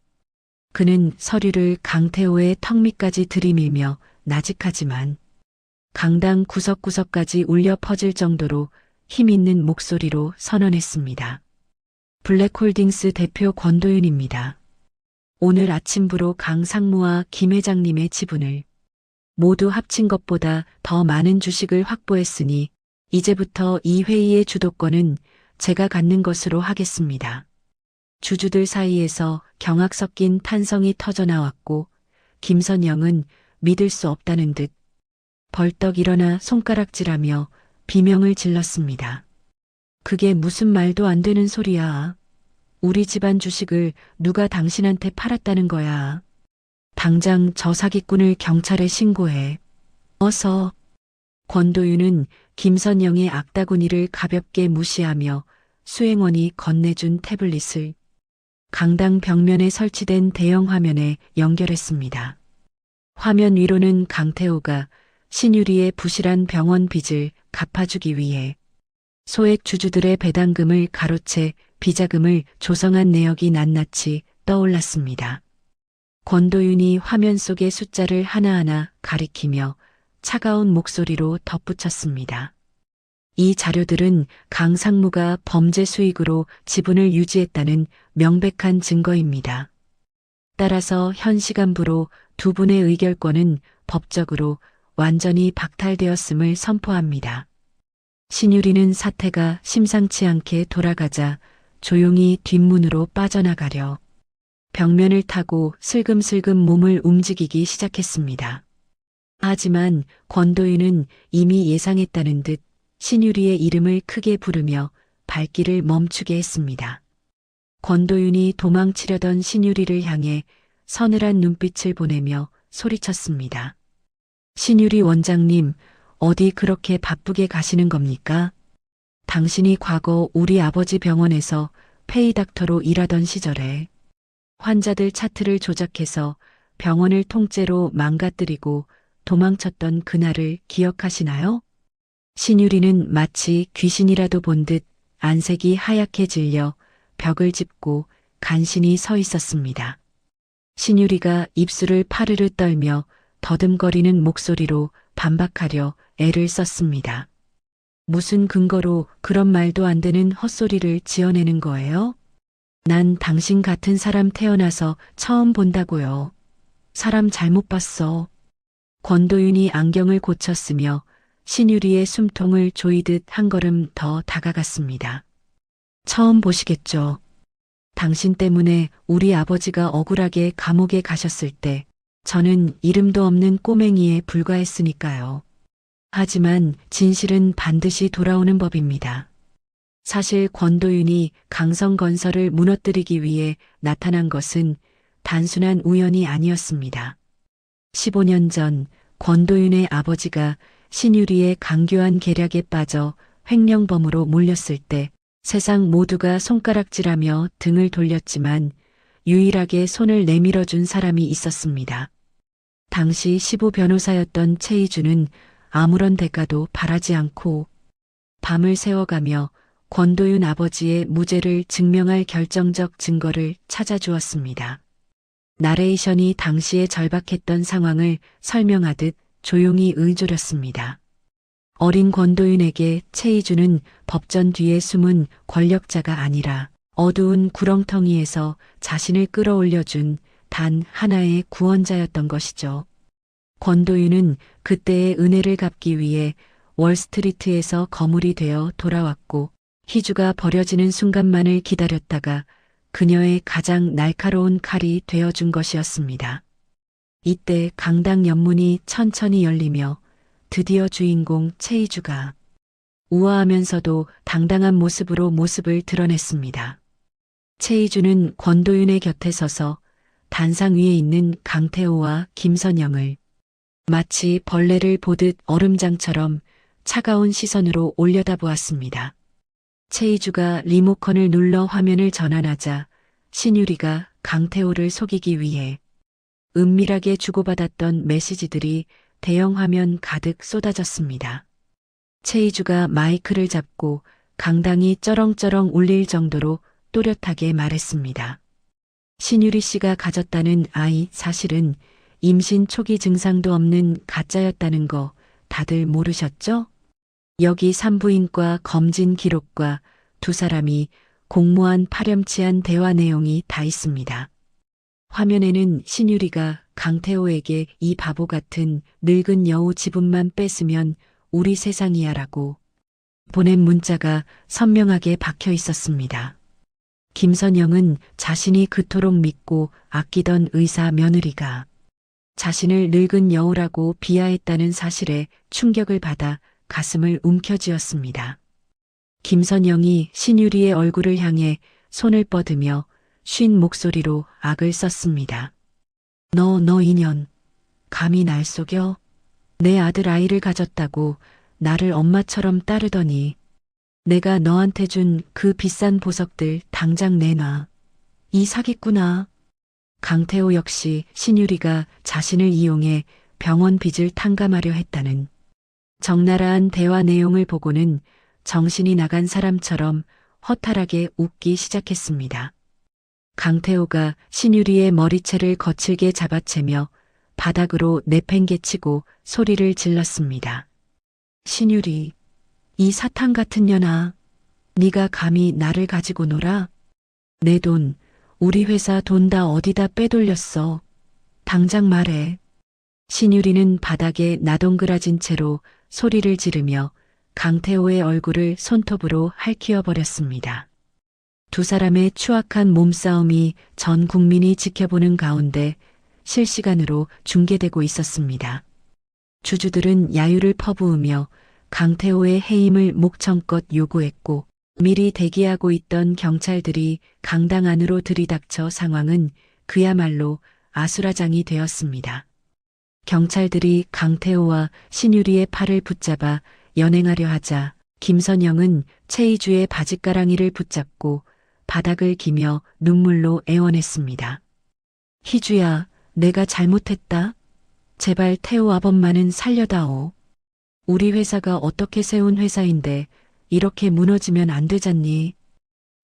Speaker 2: 그는 서류를 강태호의 턱 밑까지 들이밀며 나직하지만 강당 구석구석까지 울려 퍼질 정도로 힘있는 목소리로 선언했습니다. 블랙홀딩스 대표 권도윤입니다. 오늘 아침부로 강 상무와 김 회장님의 지분을 모두 합친 것보다 더 많은 주식을 확보했으니 이제부터 이 회의의 주도권은 제가 갖는 것으로 하겠습니다. 주주들 사이에서 경악 섞인 탄성이 터져나왔고 김선영은 믿을 수 없다는 듯 벌떡 일어나 손가락질하며 비명을 질렀습니다. 그게 무슨 말도 안 되는 소리야. 우리 집안 주식을 누가 당신한테 팔았다는 거야. 당장 저 사기꾼을 경찰에 신고해. 어서. 권도윤은 김선영의 악다구니를 가볍게 무시하며 수행원이 건네준 태블릿을 강당 벽면에 설치된 대형 화면에 연결했습니다. 화면 위로는 강태호가 신유리의 부실한 병원 빚을 갚아주기 위해 소액 주주들의 배당금을 가로채 비자금을 조성한 내역이 낱낱이 떠올랐습니다. 권도윤이 화면 속의 숫자를 하나하나 가리키며 차가운 목소리로 덧붙였습니다. 이 자료들은 강 상무가 범죄 수익으로 지분을 유지했다는 명백한 증거입니다. 따라서 현 시간부로 두 분의 의결권은 법적으로 완전히 박탈되었음을 선포합니다. 신유리는 사태가 심상치 않게 돌아가자 조용히 뒷문으로 빠져나가려 벽면을 타고 슬금슬금 몸을 움직이기 시작했습니다. 하지만 권도윤은 이미 예상했다는 듯 신유리의 이름을 크게 부르며 발길을 멈추게 했습니다. 권도윤이 도망치려던 신유리를 향해 서늘한 눈빛을 보내며 소리쳤습니다. 신유리 원장님, 어디 그렇게 바쁘게 가시는 겁니까? 당신이 과거 우리 아버지 병원에서 페이닥터로 일하던 시절에 환자들 차트를 조작해서 병원을 통째로 망가뜨리고 도망쳤던 그날을 기억하시나요? 신유리는 마치 귀신이라도 본 듯 안색이 하얗게 질려 벽을 짚고 간신히 서 있었습니다. 신유리가 입술을 파르르 떨며 더듬거리는 목소리로 반박하려 애를 썼습니다. 무슨 근거로 그런 말도 안 되는 헛소리를 지어내는 거예요? 난 당신 같은 사람 태어나서 처음 본다고요. 사람 잘못 봤어. 권도윤이 안경을 고쳤으며 신유리의 숨통을 조이듯 한 걸음 더 다가갔습니다. 처음 보시겠죠. 당신 때문에 우리 아버지가 억울하게 감옥에 가셨을 때 저는 이름도 없는 꼬맹이에 불과했으니까요. 하지만 진실은 반드시 돌아오는 법입니다. 사실 권도윤이 강성건설을 무너뜨리기 위해 나타난 것은 단순한 우연이 아니었습니다. 15년 전 권도윤의 아버지가 신유리의 강교한 계략에 빠져 횡령범으로 몰렸을 때 세상 모두가 손가락질하며 등을 돌렸지만 유일하게 손을 내밀어준 사람이 있었습니다. 당시 시부 변호사였던 최희주는 아무런 대가도 바라지 않고 밤을 새워가며 권도윤 아버지의 무죄를 증명할 결정적 증거를 찾아주었습니다. 나레이션이 당시에 절박했던 상황을 설명하듯 조용히 의조렸습니다. 어린 권도윤에게 최희주는 법전 뒤에 숨은 권력자가 아니라 어두운 구렁텅이에서 자신을 끌어올려준 단 하나의 구원자였던 것이죠. 권도윤은 그때의 은혜를 갚기 위해 월스트리트에서 거물이 되어 돌아왔고 희주가 버려지는 순간만을 기다렸다가 그녀의 가장 날카로운 칼이 되어준 것이었습니다. 이때 강당 연문이 천천히 열리며 드디어 주인공 최희주가 우아하면서도 당당한 모습으로 모습을 드러냈습니다. 최희주는 권도윤의 곁에 서서 단상 위에 있는 강태호와 김선영을 마치 벌레를 보듯 얼음장처럼 차가운 시선으로 올려다보았습니다. 최희주가 리모컨을 눌러 화면을 전환하자 신유리가 강태호를 속이기 위해 은밀하게 주고받았던 메시지들이 대형 화면 가득 쏟아졌습니다. 최희주가 마이크를 잡고 강당이 쩌렁쩌렁 울릴 정도로 또렷하게 말했습니다. 신유리 씨가 가졌다는 아이 사실은 임신 초기 증상도 없는 가짜였다는 거 다들 모르셨죠? 여기 산부인과 검진 기록과 두 사람이 공모한 파렴치한 대화 내용이 다 있습니다. 화면에는 신유리가 강태호에게 이 바보 같은 늙은 여우 지분만 뺏으면 우리 세상이야라고 보낸 문자가 선명하게 박혀 있었습니다. 김선영은 자신이 그토록 믿고 아끼던 의사 며느리가 자신을 늙은 여우라고 비하했다는 사실에 충격을 받아 가슴을 움켜쥐었습니다. 김선영이 신유리의 얼굴을 향해 손을 뻗으며 쉰 목소리로 악을 썼습니다. 너 인연. 감히 날 속여? 내 아들 아이를 가졌다고 나를 엄마처럼 따르더니 내가 너한테 준 그 비싼 보석들 당장 내놔. 이 사기꾼아. 강태호 역시 신유리가 자신을 이용해 병원 빚을 탕감하려 했다는 적나라한 대화 내용을 보고는 정신이 나간 사람처럼 허탈하게 웃기 시작했습니다. 강태호가 신유리의 머리채를 거칠게 잡아채며 바닥으로 내팽개치고 소리를 질렀습니다. 신유리, 이 사탄 같은 년아, 네가 감히 나를 가지고 놀아? 내 돈, 우리 회사 돈 다 어디다 빼돌렸어? 당장 말해. 신유리는 바닥에 나동그라진 채로 소리를 지르며 강태호의 얼굴을 손톱으로 핥히어 버렸습니다. 두 사람의 추악한 몸싸움이 전 국민이 지켜보는 가운데 실시간으로 중계되고 있었습니다. 주주들은 야유를 퍼부으며 강태호의 해임을 목청껏 요구했고 미리 대기하고 있던 경찰들이 강당 안으로 들이닥쳐 상황은 그야말로 아수라장이 되었습니다. 경찰들이 강태호와 신유리의 팔을 붙잡아 연행하려 하자 김선영은 최이주의 바짓가랑이를 붙잡고 바닥을 기며 눈물로 애원했습니다. 희주야, 내가 잘못했다. 제발 태호 아범만은 살려다오. 우리 회사가 어떻게 세운 회사인데 이렇게 무너지면 안 되잖니.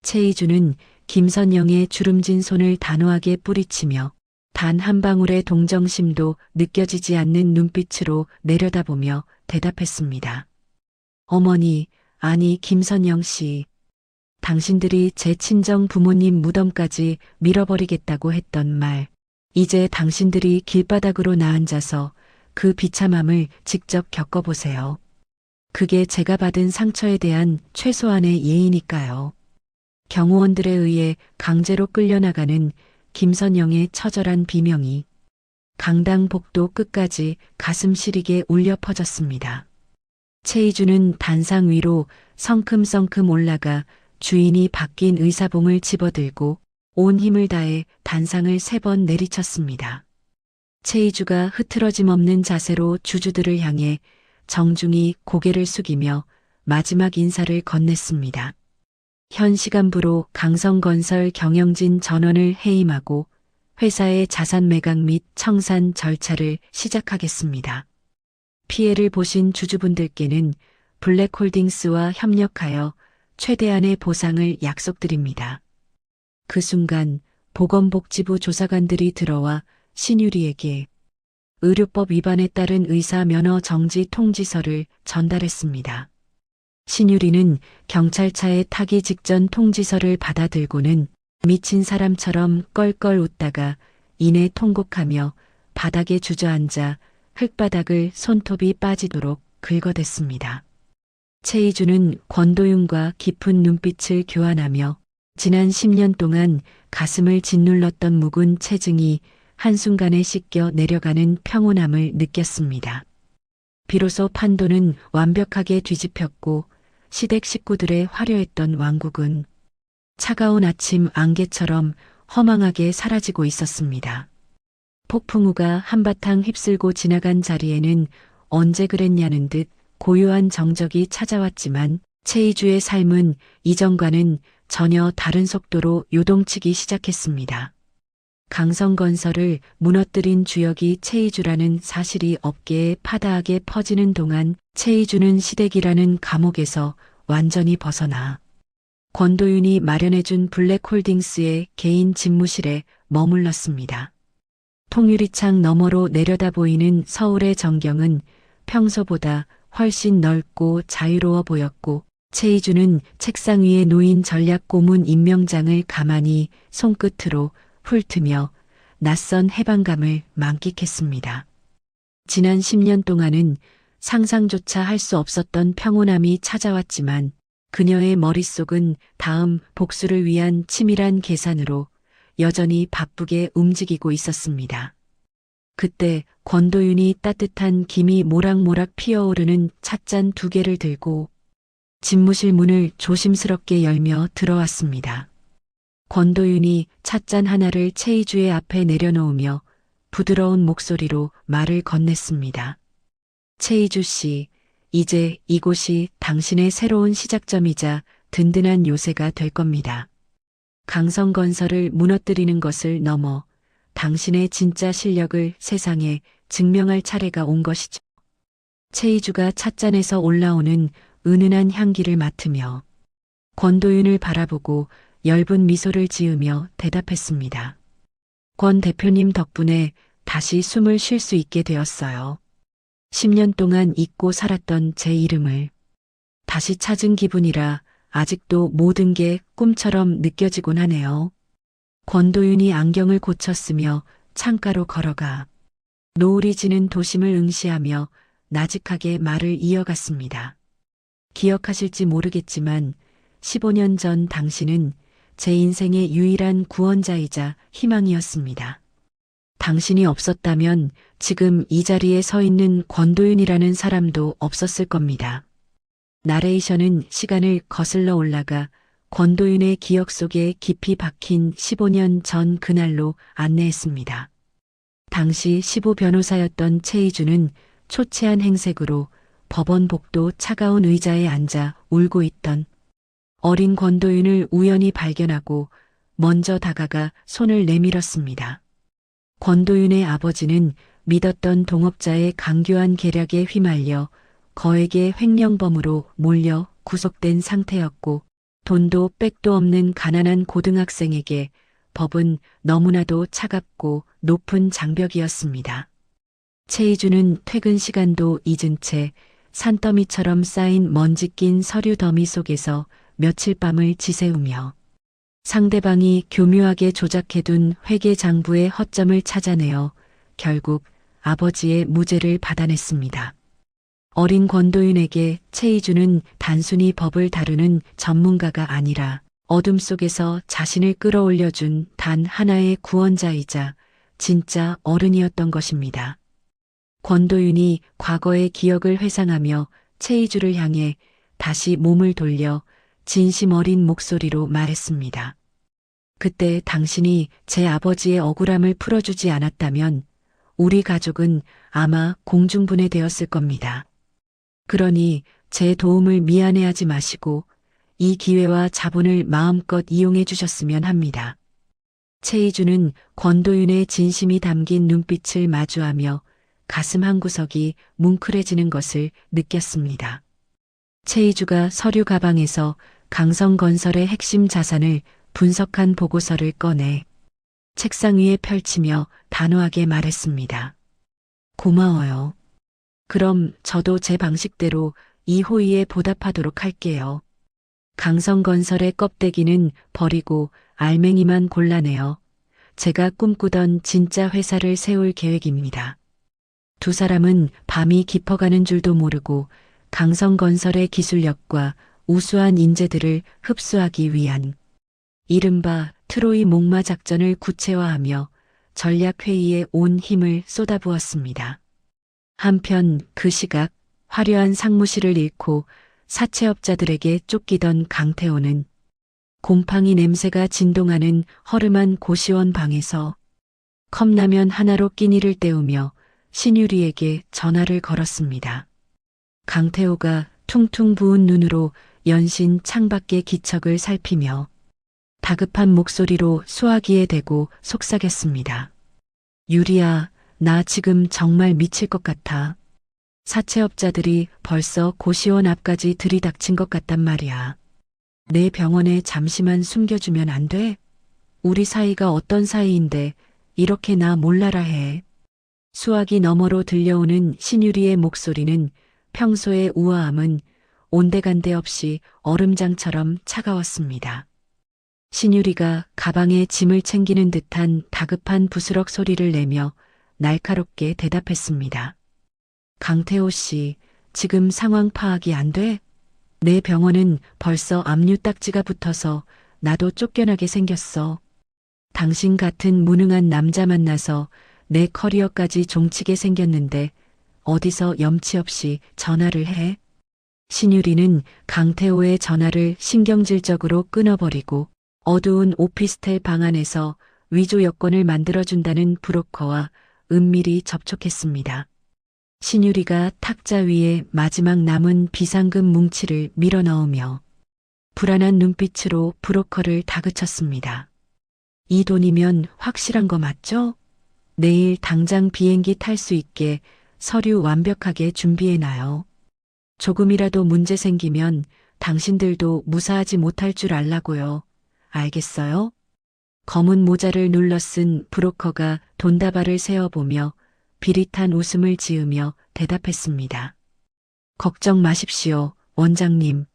Speaker 2: 최이주는 김선영의 주름진 손을 단호하게 뿌리치며 단 한 방울의 동정심도 느껴지지 않는 눈빛으로 내려다보며 대답했습니다. 어머니, 아니 김선영 씨. 당신들이 제 친정 부모님 무덤까지 밀어버리겠다고 했던 말. 이제 당신들이 길바닥으로 나앉아서 그 비참함을 직접 겪어보세요. 그게 제가 받은 상처에 대한 최소한의 예의니까요. 경호원들에 의해 강제로 끌려나가는 김선영의 처절한 비명이 강당 복도 끝까지 가슴 시리게 울려 퍼졌습니다. 최이주는 단상 위로 성큼성큼 올라가 주인이 바뀐 의사봉을 집어들고 온 힘을 다해 단상을 3번 내리쳤습니다. 최이주가 흐트러짐 없는 자세로 주주들을 향해 정중히 고개를 숙이며 마지막 인사를 건넸습니다. 현 시간부로 강성건설 경영진 전원을 해임하고 회사의 자산 매각 및 청산 절차를 시작하겠습니다. 피해를 보신 주주분들께는 블랙홀딩스와 협력하여 최대한의 보상을 약속드립니다. 그 순간 보건복지부 조사관들이 들어와 신유리에게 의료법 위반에 따른 의사 면허 정지 통지서를 전달했습니다. 신유리는 경찰차에 타기 직전 통지서를 받아들고는 미친 사람처럼 껄껄 웃다가 이내 통곡하며 바닥에 주저앉아 흙바닥을 손톱이 빠지도록 긁어댔습니다. 최이주는 권도윤과 깊은 눈빛을 교환하며 지난 10년 동안 가슴을 짓눌렀던 묵은 체증이 한순간에 씻겨 내려가는 평온함을 느꼈습니다. 비로소 판도는 완벽하게 뒤집혔고 시댁 식구들의 화려했던 왕국은 차가운 아침 안개처럼 허망하게 사라지고 있었습니다. 폭풍우가 한바탕 휩쓸고 지나간 자리에는 언제 그랬냐는 듯 고요한 정적이 찾아왔지만 최이주의 삶은 이전과는 전혀 다른 속도로 요동치기 시작했습니다. 강성건설을 무너뜨린 주역이 최이주라는 사실이 업계에 파다하게 퍼지는 동안 최이주는 시댁이라는 감옥에서 완전히 벗어나 권도윤이 마련해준 블랙홀딩스의 개인 집무실에 머물렀습니다. 통유리창 너머로 내려다 보이는 서울의 전경은 평소보다 훨씬 넓고 자유로워 보였고 최이주는 책상 위에 놓인 전략 고문 임명장을 가만히 손끝으로 훑으며 낯선 해방감을 만끽했습니다. 지난 10년 동안은 상상조차 할 수 없었던 평온함이 찾아왔지만 그녀의 머릿속은 다음 복수를 위한 치밀한 계산으로 여전히 바쁘게 움직이고 있었습니다. 그때 권도윤이 따뜻한 김이 모락모락 피어오르는 찻잔 2개를 들고 집무실 문을 조심스럽게 열며 들어왔습니다. 권도윤이 찻잔 하나를 최이주의 앞에 내려놓으며 부드러운 목소리로 말을 건넸습니다. 최이주 씨, 이제 이곳이 당신의 새로운 시작점이자 든든한 요새가 될 겁니다. 강성건설을 무너뜨리는 것을 넘어 당신의 진짜 실력을 세상에 증명할 차례가 온 것이죠. 최이주가 찻잔에서 올라오는 은은한 향기를 맡으며 권도윤을 바라보고 엷은 미소를 지으며 대답했습니다. 권 대표님 덕분에 다시 숨을 쉴 수 있게 되었어요. 10년 동안 잊고 살았던 제 이름을 다시 찾은 기분이라 아직도 모든 게 꿈처럼 느껴지곤 하네요. 권도윤이 안경을 고쳤으며 창가로 걸어가 노을이 지는 도심을 응시하며 나직하게 말을 이어갔습니다. 기억하실지 모르겠지만 15년 전 당신은 제 인생의 유일한 구원자이자 희망이었습니다. 당신이 없었다면 지금 이 자리에 서 있는 권도윤이라는 사람도 없었을 겁니다. 나레이션은 시간을 거슬러 올라가 권도윤의 기억 속에 깊이 박힌 15년 전 그날로 안내했습니다. 당시 시부 변호사였던 최이주는 초췌한 행색으로 법원 복도 차가운 의자에 앉아 울고 있던 어린 권도윤을 우연히 발견하고 먼저 다가가 손을 내밀었습니다. 권도윤의 아버지는 믿었던 동업자의 강교한 계략에 휘말려 거액의 횡령범으로 몰려 구속된 상태였고 돈도 백도 없는 가난한 고등학생에게 법은 너무나도 차갑고 높은 장벽이었습니다. 최이주는 퇴근 시간도 잊은 채 산더미처럼 쌓인 먼지 낀 서류 더미 속에서 며칠 밤을 지새우며 상대방이 교묘하게 조작해둔 회계장부의 허점을 찾아내어 결국 아버지의 무죄를 받아냈습니다. 어린 권도윤에게 최이주는 단순히 법을 다루는 전문가가 아니라 어둠 속에서 자신을 끌어올려준 단 하나의 구원자이자 진짜 어른이었던 것입니다. 권도윤이 과거의 기억을 회상하며 최이주를 향해 다시 몸을 돌려 진심 어린 목소리로 말했습니다. 그때 당신이 제 아버지의 억울함을 풀어주지 않았다면 우리 가족은 아마 공중분해되었을 겁니다. 그러니 제 도움을 미안해하지 마시고 이 기회와 자본을 마음껏 이용해 주셨으면 합니다. 최이주는 권도윤의 진심이 담긴 눈빛을 마주하며 가슴 한구석이 뭉클해지는 것을 느꼈습니다. 최이주가 서류 가방에서 강성건설의 핵심 자산을 분석한 보고서를 꺼내 책상 위에 펼치며 단호하게 말했습니다. 고마워요. 그럼 저도 제 방식대로 이 호의에 보답하도록 할게요. 강성건설의 껍데기는 버리고 알맹이만 골라내어 제가 꿈꾸던 진짜 회사를 세울 계획입니다. 두 사람은 밤이 깊어가는 줄도 모르고 강성건설의 기술력과 우수한 인재들을 흡수하기 위한 이른바 트로이 목마 작전을 구체화하며 전략회의에 온 힘을 쏟아부었습니다. 한편 그 시각 화려한 상무실을 잃고 사채업자들에게 쫓기던 강태호는 곰팡이 냄새가 진동하는 허름한 고시원 방에서 컵라면 하나로 끼니를 때우며 신유리에게 전화를 걸었습니다. 강태호가 퉁퉁 부은 눈으로 연신 창밖의 기척을 살피며 다급한 목소리로 수화기에 대고 속삭였습니다. 유리야, 나 지금 정말 미칠 것 같아. 사채업자들이 벌써 고시원 앞까지 들이닥친 것 같단 말이야. 내 병원에 잠시만 숨겨주면 안 돼? 우리 사이가 어떤 사이인데 이렇게 나 몰라라 해. 수화기 너머로 들려오는 신유리의 목소리는 평소의 우아함은 온데간데 없이 얼음장처럼 차가웠습니다. 신유리가 가방에 짐을 챙기는 듯한 다급한 부스럭 소리를 내며 날카롭게 대답했습니다. 강태호 씨, 지금 상황 파악이 안 돼? 내 병원은 벌써 압류 딱지가 붙어서 나도 쫓겨나게 생겼어. 당신 같은 무능한 남자 만나서 내 커리어까지 종치게 생겼는데 어디서 염치 없이 전화를 해? 신유리는 강태호의 전화를 신경질적으로 끊어버리고 어두운 오피스텔 방 안에서 위조 여권을 만들어준다는 브로커와 은밀히 접촉했습니다. 신유리가 탁자 위에 마지막 남은 비상금 뭉치를 밀어넣으며 불안한 눈빛으로 브로커를 다그쳤습니다. 이 돈이면 확실한 거 맞죠? 내일 당장 비행기 탈 수 있게 서류 완벽하게 준비해놔요. 조금이라도 문제 생기면 당신들도 무사하지 못할 줄 알라고요. 알겠어요? 검은 모자를 눌러 쓴 브로커가 돈다발을 세어보며 비릿한 웃음을 지으며 대답했습니다. 걱정 마십시오, 원장님.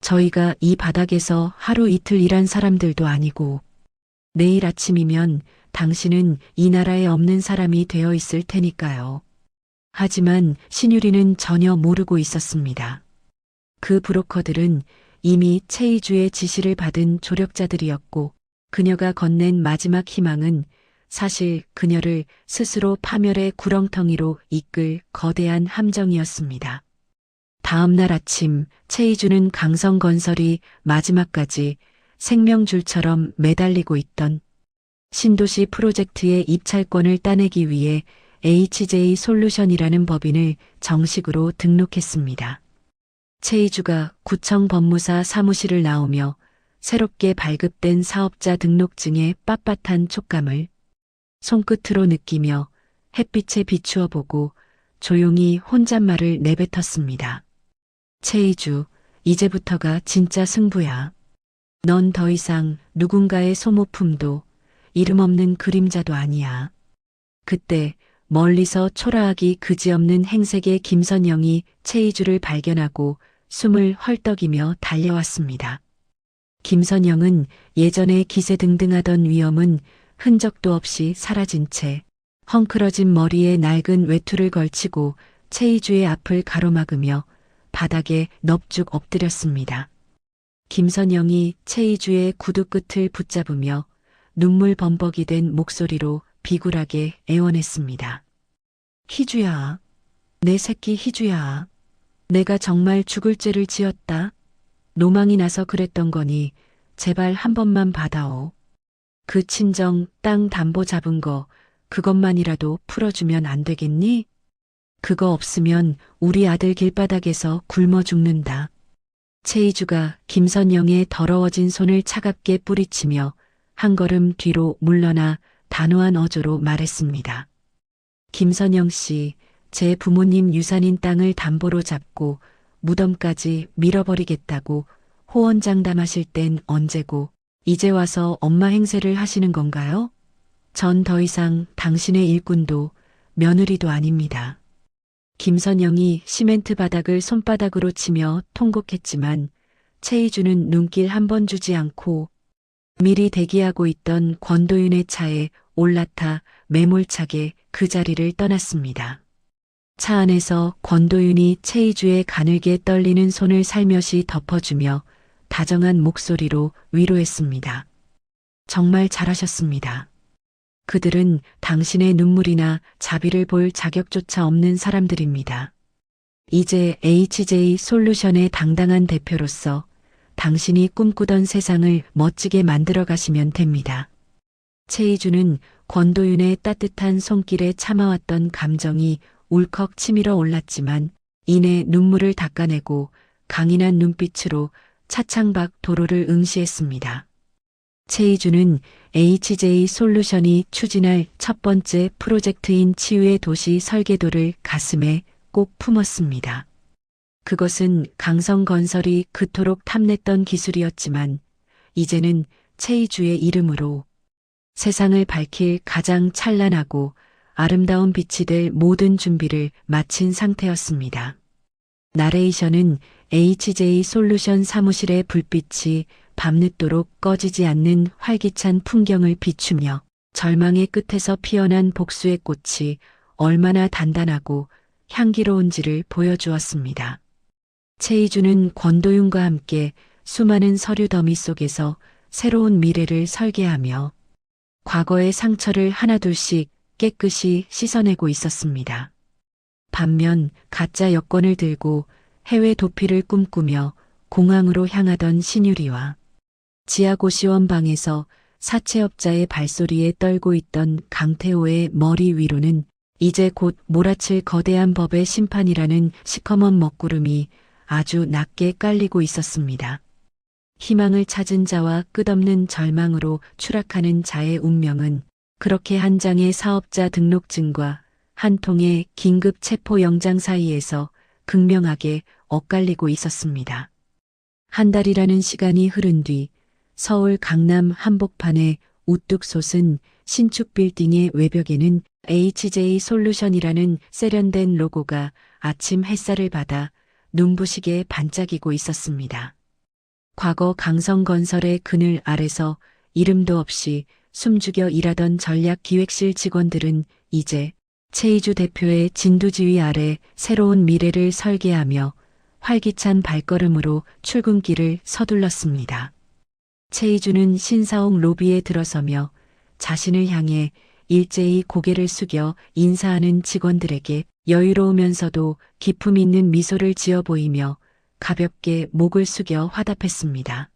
Speaker 2: 저희가 이 바닥에서 하루 이틀 일한 사람들도 아니고 내일 아침이면 당신은 이 나라에 없는 사람이 되어 있을 테니까요. 하지만 신유리는 전혀 모르고 있었습니다. 그 브로커들은 이미 최이주의 지시를 받은 조력자들이었고 그녀가 건넨 마지막 희망은 사실 그녀를 스스로 파멸의 구렁텅이로 이끌 거대한 함정이었습니다. 다음 날 아침 최이주는 강성건설이 마지막까지 생명줄처럼 매달리고 있던 신도시 프로젝트의 입찰권을 따내기 위해 HJ 솔루션이라는 법인을 정식으로 등록했습니다. 최이주가 구청 법무사 사무실을 나오며 새롭게 발급된 사업자 등록증의 빳빳한 촉감을 손끝으로 느끼며 햇빛에 비추어 보고 조용히 혼잣말을 내뱉었습니다. 최이주, 이제부터가 진짜 승부야. 넌 더 이상 누군가의 소모품도 이름 없는 그림자도 아니야. 그때 멀리서 초라하기 그지없는 행색의 김선영이 최이주를 발견하고 숨을 헐떡이며 달려왔습니다. 김선영은 예전에 기세등등하던 위엄은 흔적도 없이 사라진 채 헝클어진 머리에 낡은 외투를 걸치고 최이주의 앞을 가로막으며 바닥에 넙죽 엎드렸습니다. 김선영이 최이주의 구두 끝을 붙잡으며 눈물 범벅이 된 목소리로 비굴하게 애원했습니다. 희주야, 내 새끼 희주야. 내가 정말 죽을 죄를 지었다. 노망이 나서 그랬던 거니 제발 한 번만 받아오. 그 친정 땅 담보 잡은 거 그것만이라도 풀어주면 안 되겠니? 그거 없으면 우리 아들 길바닥에서 굶어 죽는다. 최이주가 김선영의 더러워진 손을 차갑게 뿌리치며 한 걸음 뒤로 물러나 단호한 어조로 말했습니다. 김선영 씨, 제 부모님 유산인 땅을 담보로 잡고 무덤까지 밀어버리겠다고 호언장담하실 땐 언제고 이제 와서 엄마 행세를 하시는 건가요? 전 더 이상 당신의 일꾼도 며느리도 아닙니다. 김선영이 시멘트 바닥을 손바닥으로 치며 통곡했지만 최이주는 눈길 한 번 주지 않고 미리 대기하고 있던 권도윤의 차에 올라타 매몰차게 그 자리를 떠났습니다. 차 안에서 권도윤이 최이주의 가늘게 떨리는 손을 살며시 덮어주며 다정한 목소리로 위로했습니다. 정말 잘하셨습니다. 그들은 당신의 눈물이나 자비를 볼 자격조차 없는 사람들입니다. 이제 HJ 솔루션의 당당한 대표로서 당신이 꿈꾸던 세상을 멋지게 만들어 가시면 됩니다. 최이주는 권도윤의 따뜻한 손길에 참아왔던 감정이 울컥 치밀어 올랐지만 이내 눈물을 닦아내고 강인한 눈빛으로 차창 밖 도로를 응시했습니다. 최이주는 HJ 솔루션이 추진할 첫 번째 프로젝트인 치유의 도시 설계도를 가슴에 꼭 품었습니다. 그것은 강성건설이 그토록 탐냈던 기술이었지만 이제는 최이주의 이름으로 세상을 밝힐 가장 찬란하고 아름다운 빛이 될 모든 준비를 마친 상태였습니다. 나레이션은 HJ 솔루션 사무실의 불빛이 밤늦도록 꺼지지 않는 활기찬 풍경을 비추며 절망의 끝에서 피어난 복수의 꽃이 얼마나 단단하고 향기로운지를 보여주었습니다. 최이주는 권도윤과 함께 수많은 서류 더미 속에서 새로운 미래를 설계하며 과거의 상처를 하나둘씩 깨끗이 씻어내고 있었습니다. 반면 가짜 여권을 들고 해외 도피를 꿈꾸며 공항으로 향하던 신유리와 지하고시원 방에서 사채업자의 발소리에 떨고 있던 강태호의 머리 위로는 이제 곧 몰아칠 거대한 법의 심판이라는 시커먼 먹구름이 아주 낮게 깔리고 있었습니다. 희망을 찾은 자와 끝없는 절망으로 추락하는 자의 운명은 그렇게 한 장의 사업자 등록증과 한 통의 긴급 체포 영장 사이에서 극명하게 엇갈리고 있었습니다. 한 달이라는 시간이 흐른 뒤 서울 강남 한복판에 우뚝 솟은 신축 빌딩의 외벽에는 HJ 솔루션이라는 세련된 로고가 아침 햇살을 받아 눈부시게 반짝이고 있었습니다. 과거 강성건설의 그늘 아래서 이름도 없이 숨죽여 일하던 전략기획실 직원들은 이제 최이주 대표의 진두지휘 아래 새로운 미래를 설계하며 활기찬 발걸음으로 출근길을 서둘렀습니다. 최이주는 신사옥 로비에 들어서며 자신을 향해 일제히 고개를 숙여 인사하는 직원들에게 여유로우면서도 기품 있는 미소를 지어 보이며 가볍게 목을 숙여 화답했습니다.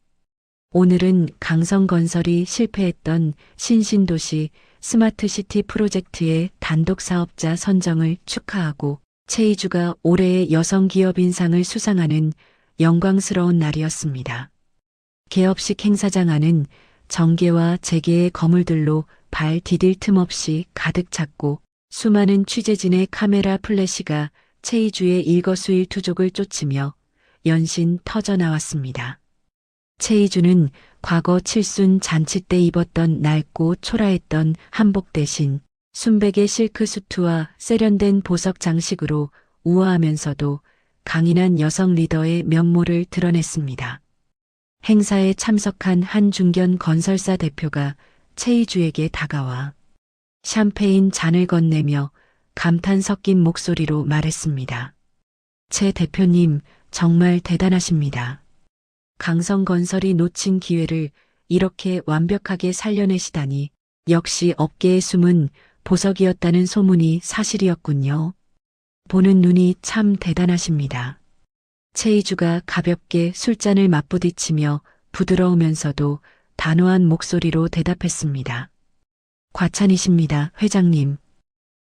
Speaker 2: 오늘은 강성건설이 실패했던 신신도시 스마트시티 프로젝트의 단독 사업자 선정을 축하하고 최이주가 올해의 여성기업인상을 수상하는 영광스러운 날이었습니다. 개업식 행사장 안은 정계와 재계의 거물들로 발 디딜 틈 없이 가득 찼고 수많은 취재진의 카메라 플래시가 최이주의 일거수일투족을 쫓으며 연신 터져나왔습니다. 최이주는 과거 칠순 잔치 때 입었던 낡고 초라했던 한복 대신 순백의 실크 수트와 세련된 보석 장식으로 우아하면서도 강인한 여성 리더의 면모를 드러냈습니다. 행사에 참석한 한 중견 건설사 대표가 최이주에게 다가와 샴페인 잔을 건네며 감탄 섞인 목소리로 말했습니다. 최 대표님, 정말 대단하십니다. 강성건설이 놓친 기회를 이렇게 완벽하게 살려내시다니 역시 업계의 숨은 보석이었다는 소문이 사실이었군요. 보는 눈이 참 대단하십니다. 최이주가 가볍게 술잔을 맞부딪히며 부드러우면서도 단호한 목소리로 대답했습니다. 과찬이십니다, 회장님.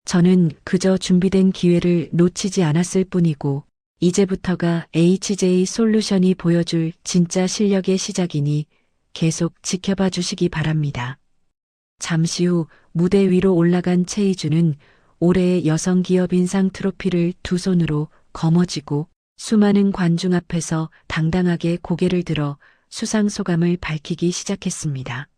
Speaker 2: 저는 그저 준비된 기회를 놓치지 않았을 뿐이고 이제부터가 HJ 솔루션이 보여줄 진짜 실력의 시작이니 계속 지켜봐 주시기 바랍니다. 잠시 후 무대 위로 올라간 최이주는 올해의 여성기업인상 트로피를 두 손으로 거머쥐고 수많은 관중 앞에서 당당하게 고개를 들어 수상 소감을 밝히기 시작했습니다.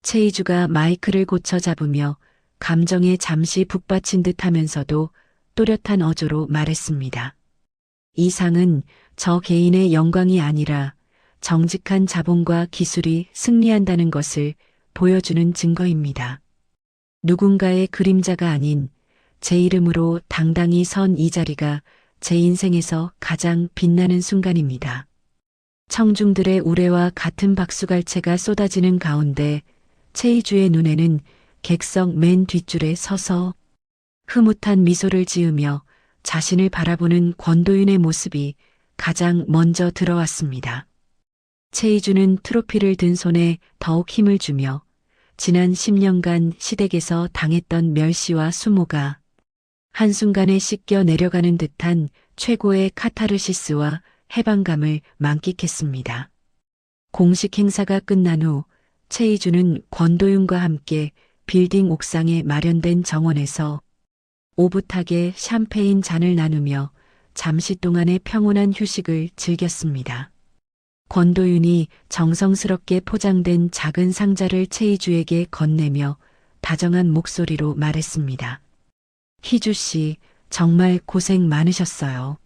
Speaker 2: 최이주가 마이크를 고쳐 잡으며 감정에 잠시 북받친 듯 하면서도 또렷한 어조로 말했습니다. 이 상은 저 개인의 영광이 아니라 정직한 자본과 기술이 승리한다는 것을 보여주는 증거입니다. 누군가의 그림자가 아닌 제 이름으로 당당히 선 이 자리가 제 인생에서 가장 빛나는 순간입니다. 청중들의 우레와 같은 박수갈채가 쏟아지는 가운데 최이주의 눈에는 객석 맨 뒷줄에 서서 흐뭇한 미소를 지으며 자신을 바라보는 권도윤의 모습이 가장 먼저 들어왔습니다. 최이주는 트로피를 든 손에 더욱 힘을 주며 지난 10년간 시댁에서 당했던 멸시와 수모가 한순간에 씻겨 내려가는 듯한 최고의 카타르시스와 해방감을 만끽했습니다. 공식 행사가 끝난 후 최이주는 권도윤과 함께 빌딩 옥상에 마련된 정원에서 오붓하게 샴페인 잔을 나누며 잠시 동안의 평온한 휴식을 즐겼습니다. 권도윤이 정성스럽게 포장된 작은 상자를 최이주에게 건네며 다정한 목소리로 말했습니다. 희주 씨, 정말 고생 많으셨어요.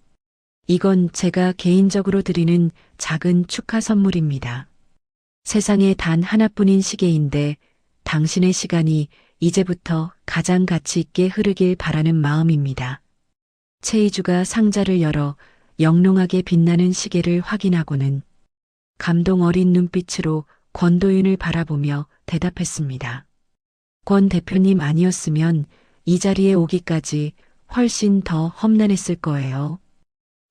Speaker 2: 이건 제가 개인적으로 드리는 작은 축하 선물입니다. 세상에 단 하나뿐인 시계인데 당신의 시간이 이제부터 가장 가치 있게 흐르길 바라는 마음입니다. 최이주가 상자를 열어 영롱하게 빛나는 시계를 확인하고는 감동 어린 눈빛으로 권도윤을 바라보며 대답했습니다. 권 대표님 아니었으면 이 자리에 오기까지 훨씬 더 험난했을 거예요.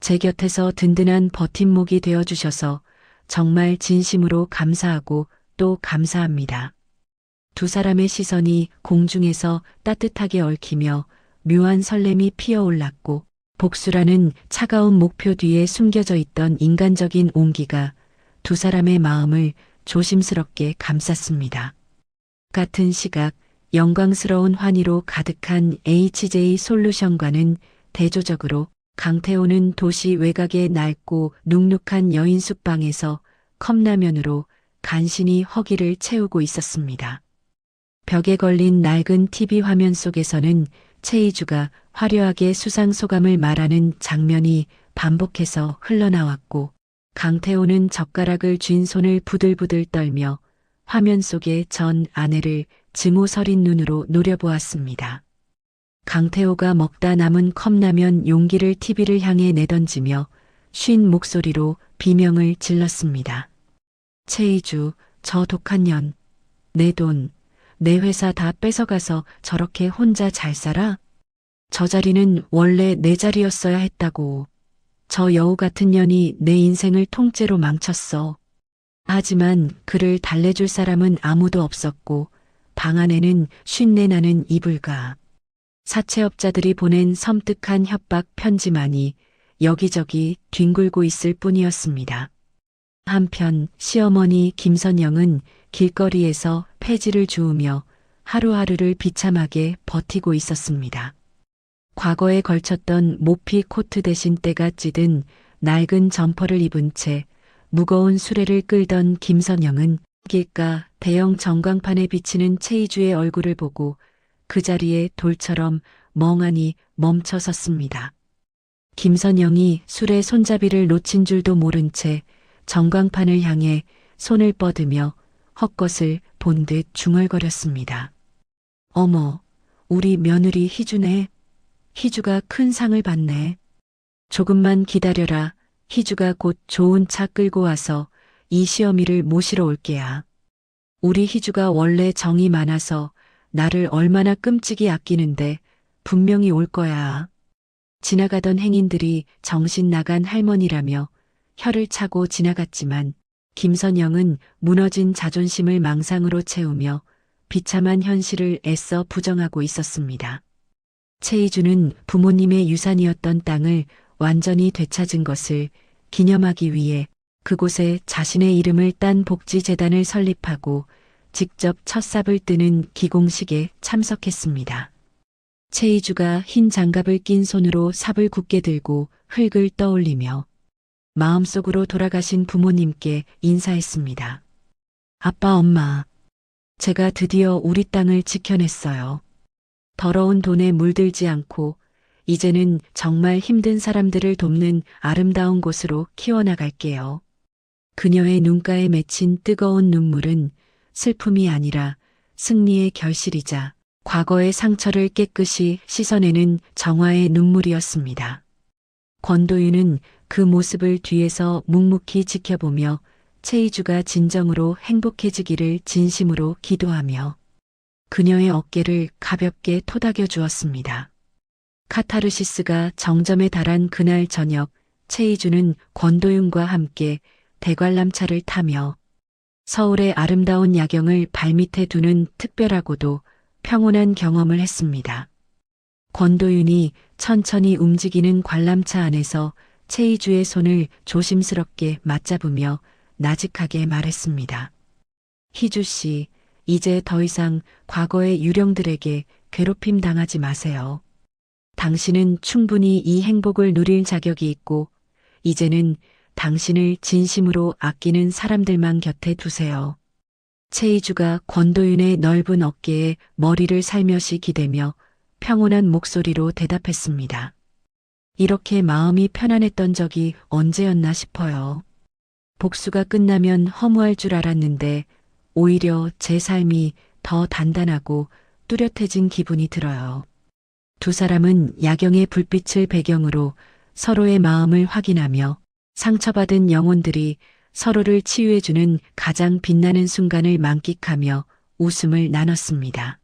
Speaker 2: 제 곁에서 든든한 버팀목이 되어주셔서 정말 진심으로 감사하고 또 감사합니다. 두 사람의 시선이 공중에서 따뜻하게 얽히며 묘한 설렘이 피어올랐고 복수라는 차가운 목표 뒤에 숨겨져 있던 인간적인 온기가 두 사람의 마음을 조심스럽게 감쌌습니다. 같은 시각 영광스러운 환희로 가득한 HJ 솔루션과는 대조적으로 강태호는 도시 외곽의 낡고 눅눅한 여인 숙방에서 컵라면으로 간신히 허기를 채우고 있었습니다. 벽에 걸린 낡은 TV 화면 속에서는 최이주가 화려하게 수상 소감을 말하는 장면이 반복해서 흘러나왔고 강태호는 젓가락을 쥔 손을 부들부들 떨며 화면 속의 전 아내를 증오 서린 눈으로 노려보았습니다. 강태호가 먹다 남은 컵라면 용기를 TV를 향해 내던지며 쉰 목소리로 비명을 질렀습니다. 최이주, 저 독한 년, 내 돈, 내 회사 다 뺏어가서 저렇게 혼자 잘 살아? 저 자리는 원래 내 자리였어야 했다고. 저 여우 같은 년이 내 인생을 통째로 망쳤어. 하지만 그를 달래줄 사람은 아무도 없었고 방 안에는 쉰내 나는 이불과 사채업자들이 보낸 섬뜩한 협박 편지만이 여기저기 뒹굴고 있을 뿐이었습니다. 한편 시어머니 김선영은 길거리에서 폐지를 주우며 하루하루를 비참하게 버티고 있었습니다. 과거에 걸쳤던 모피 코트 대신 때가 찌든 낡은 점퍼를 입은 채 무거운 수레를 끌던 김선영은 길가 대형 전광판에 비치는 최이주의 얼굴을 보고 그 자리에 돌처럼 멍하니 멈춰 섰습니다. 김선영이 술의 손잡이를 놓친 줄도 모른 채 전광판을 향해 손을 뻗으며 헛것을 본 듯 중얼거렸습니다. 어머, 우리 며느리 희주네. 희주가 큰 상을 받네. 조금만 기다려라. 희주가 곧 좋은 차 끌고 와서 이 시어미를 모시러 올게야. 우리 희주가 원래 정이 많아서 나를 얼마나 끔찍이 아끼는데 분명히 올 거야. 지나가던 행인들이 정신 나간 할머니라며 혀를 차고 지나갔지만 김선영은 무너진 자존심을 망상으로 채우며 비참한 현실을 애써 부정하고 있었습니다. 최이주는 부모님의 유산이었던 땅을 완전히 되찾은 것을 기념하기 위해 그곳에 자신의 이름을 딴 복지재단을 설립하고 직접 첫 삽을 뜨는 기공식에 참석했습니다. 최이주가 흰 장갑을 낀 손으로 삽을 굳게 들고 흙을 떠올리며 마음속으로 돌아가신 부모님께 인사했습니다. 아빠, 엄마, 제가 드디어 우리 땅을 지켜냈어요. 더러운 돈에 물들지 않고 이제는 정말 힘든 사람들을 돕는 아름다운 곳으로 키워나갈게요. 그녀의 눈가에 맺힌 뜨거운 눈물은 슬픔이 아니라 승리의 결실이자 과거의 상처를 깨끗이 씻어내는 정화의 눈물이었습니다. 권도윤은 그 모습을 뒤에서 묵묵히 지켜보며 최이주가 진정으로 행복해지기를 진심으로 기도하며 그녀의 어깨를 가볍게 토닥여 주었습니다. 카타르시스가 정점에 달한 그날 저녁, 최이주는 권도윤과 함께 대관람차를 타며 서울의 아름다운 야경을 발밑에 두는 특별하고도 평온한 경험을 했습니다. 권도윤이 천천히 움직이는 관람차 안에서 최이주의 손을 조심스럽게 맞잡으며 나직하게 말했습니다. 희주 씨, 이제 더 이상 과거의 유령들에게 괴롭힘 당하지 마세요. 당신은 충분히 이 행복을 누릴 자격이 있고 이제는 당신을 진심으로 아끼는 사람들만 곁에 두세요. 최이주가 권도윤의 넓은 어깨에 머리를 살며시 기대며 평온한 목소리로 대답했습니다. 이렇게 마음이 편안했던 적이 언제였나 싶어요. 복수가 끝나면 허무할 줄 알았는데 오히려 제 삶이 더 단단하고 뚜렷해진 기분이 들어요. 두 사람은 야경의 불빛을 배경으로 서로의 마음을 확인하며 상처받은 영혼들이 서로를 치유해주는 가장 빛나는 순간을 만끽하며 웃음을 나눴습니다.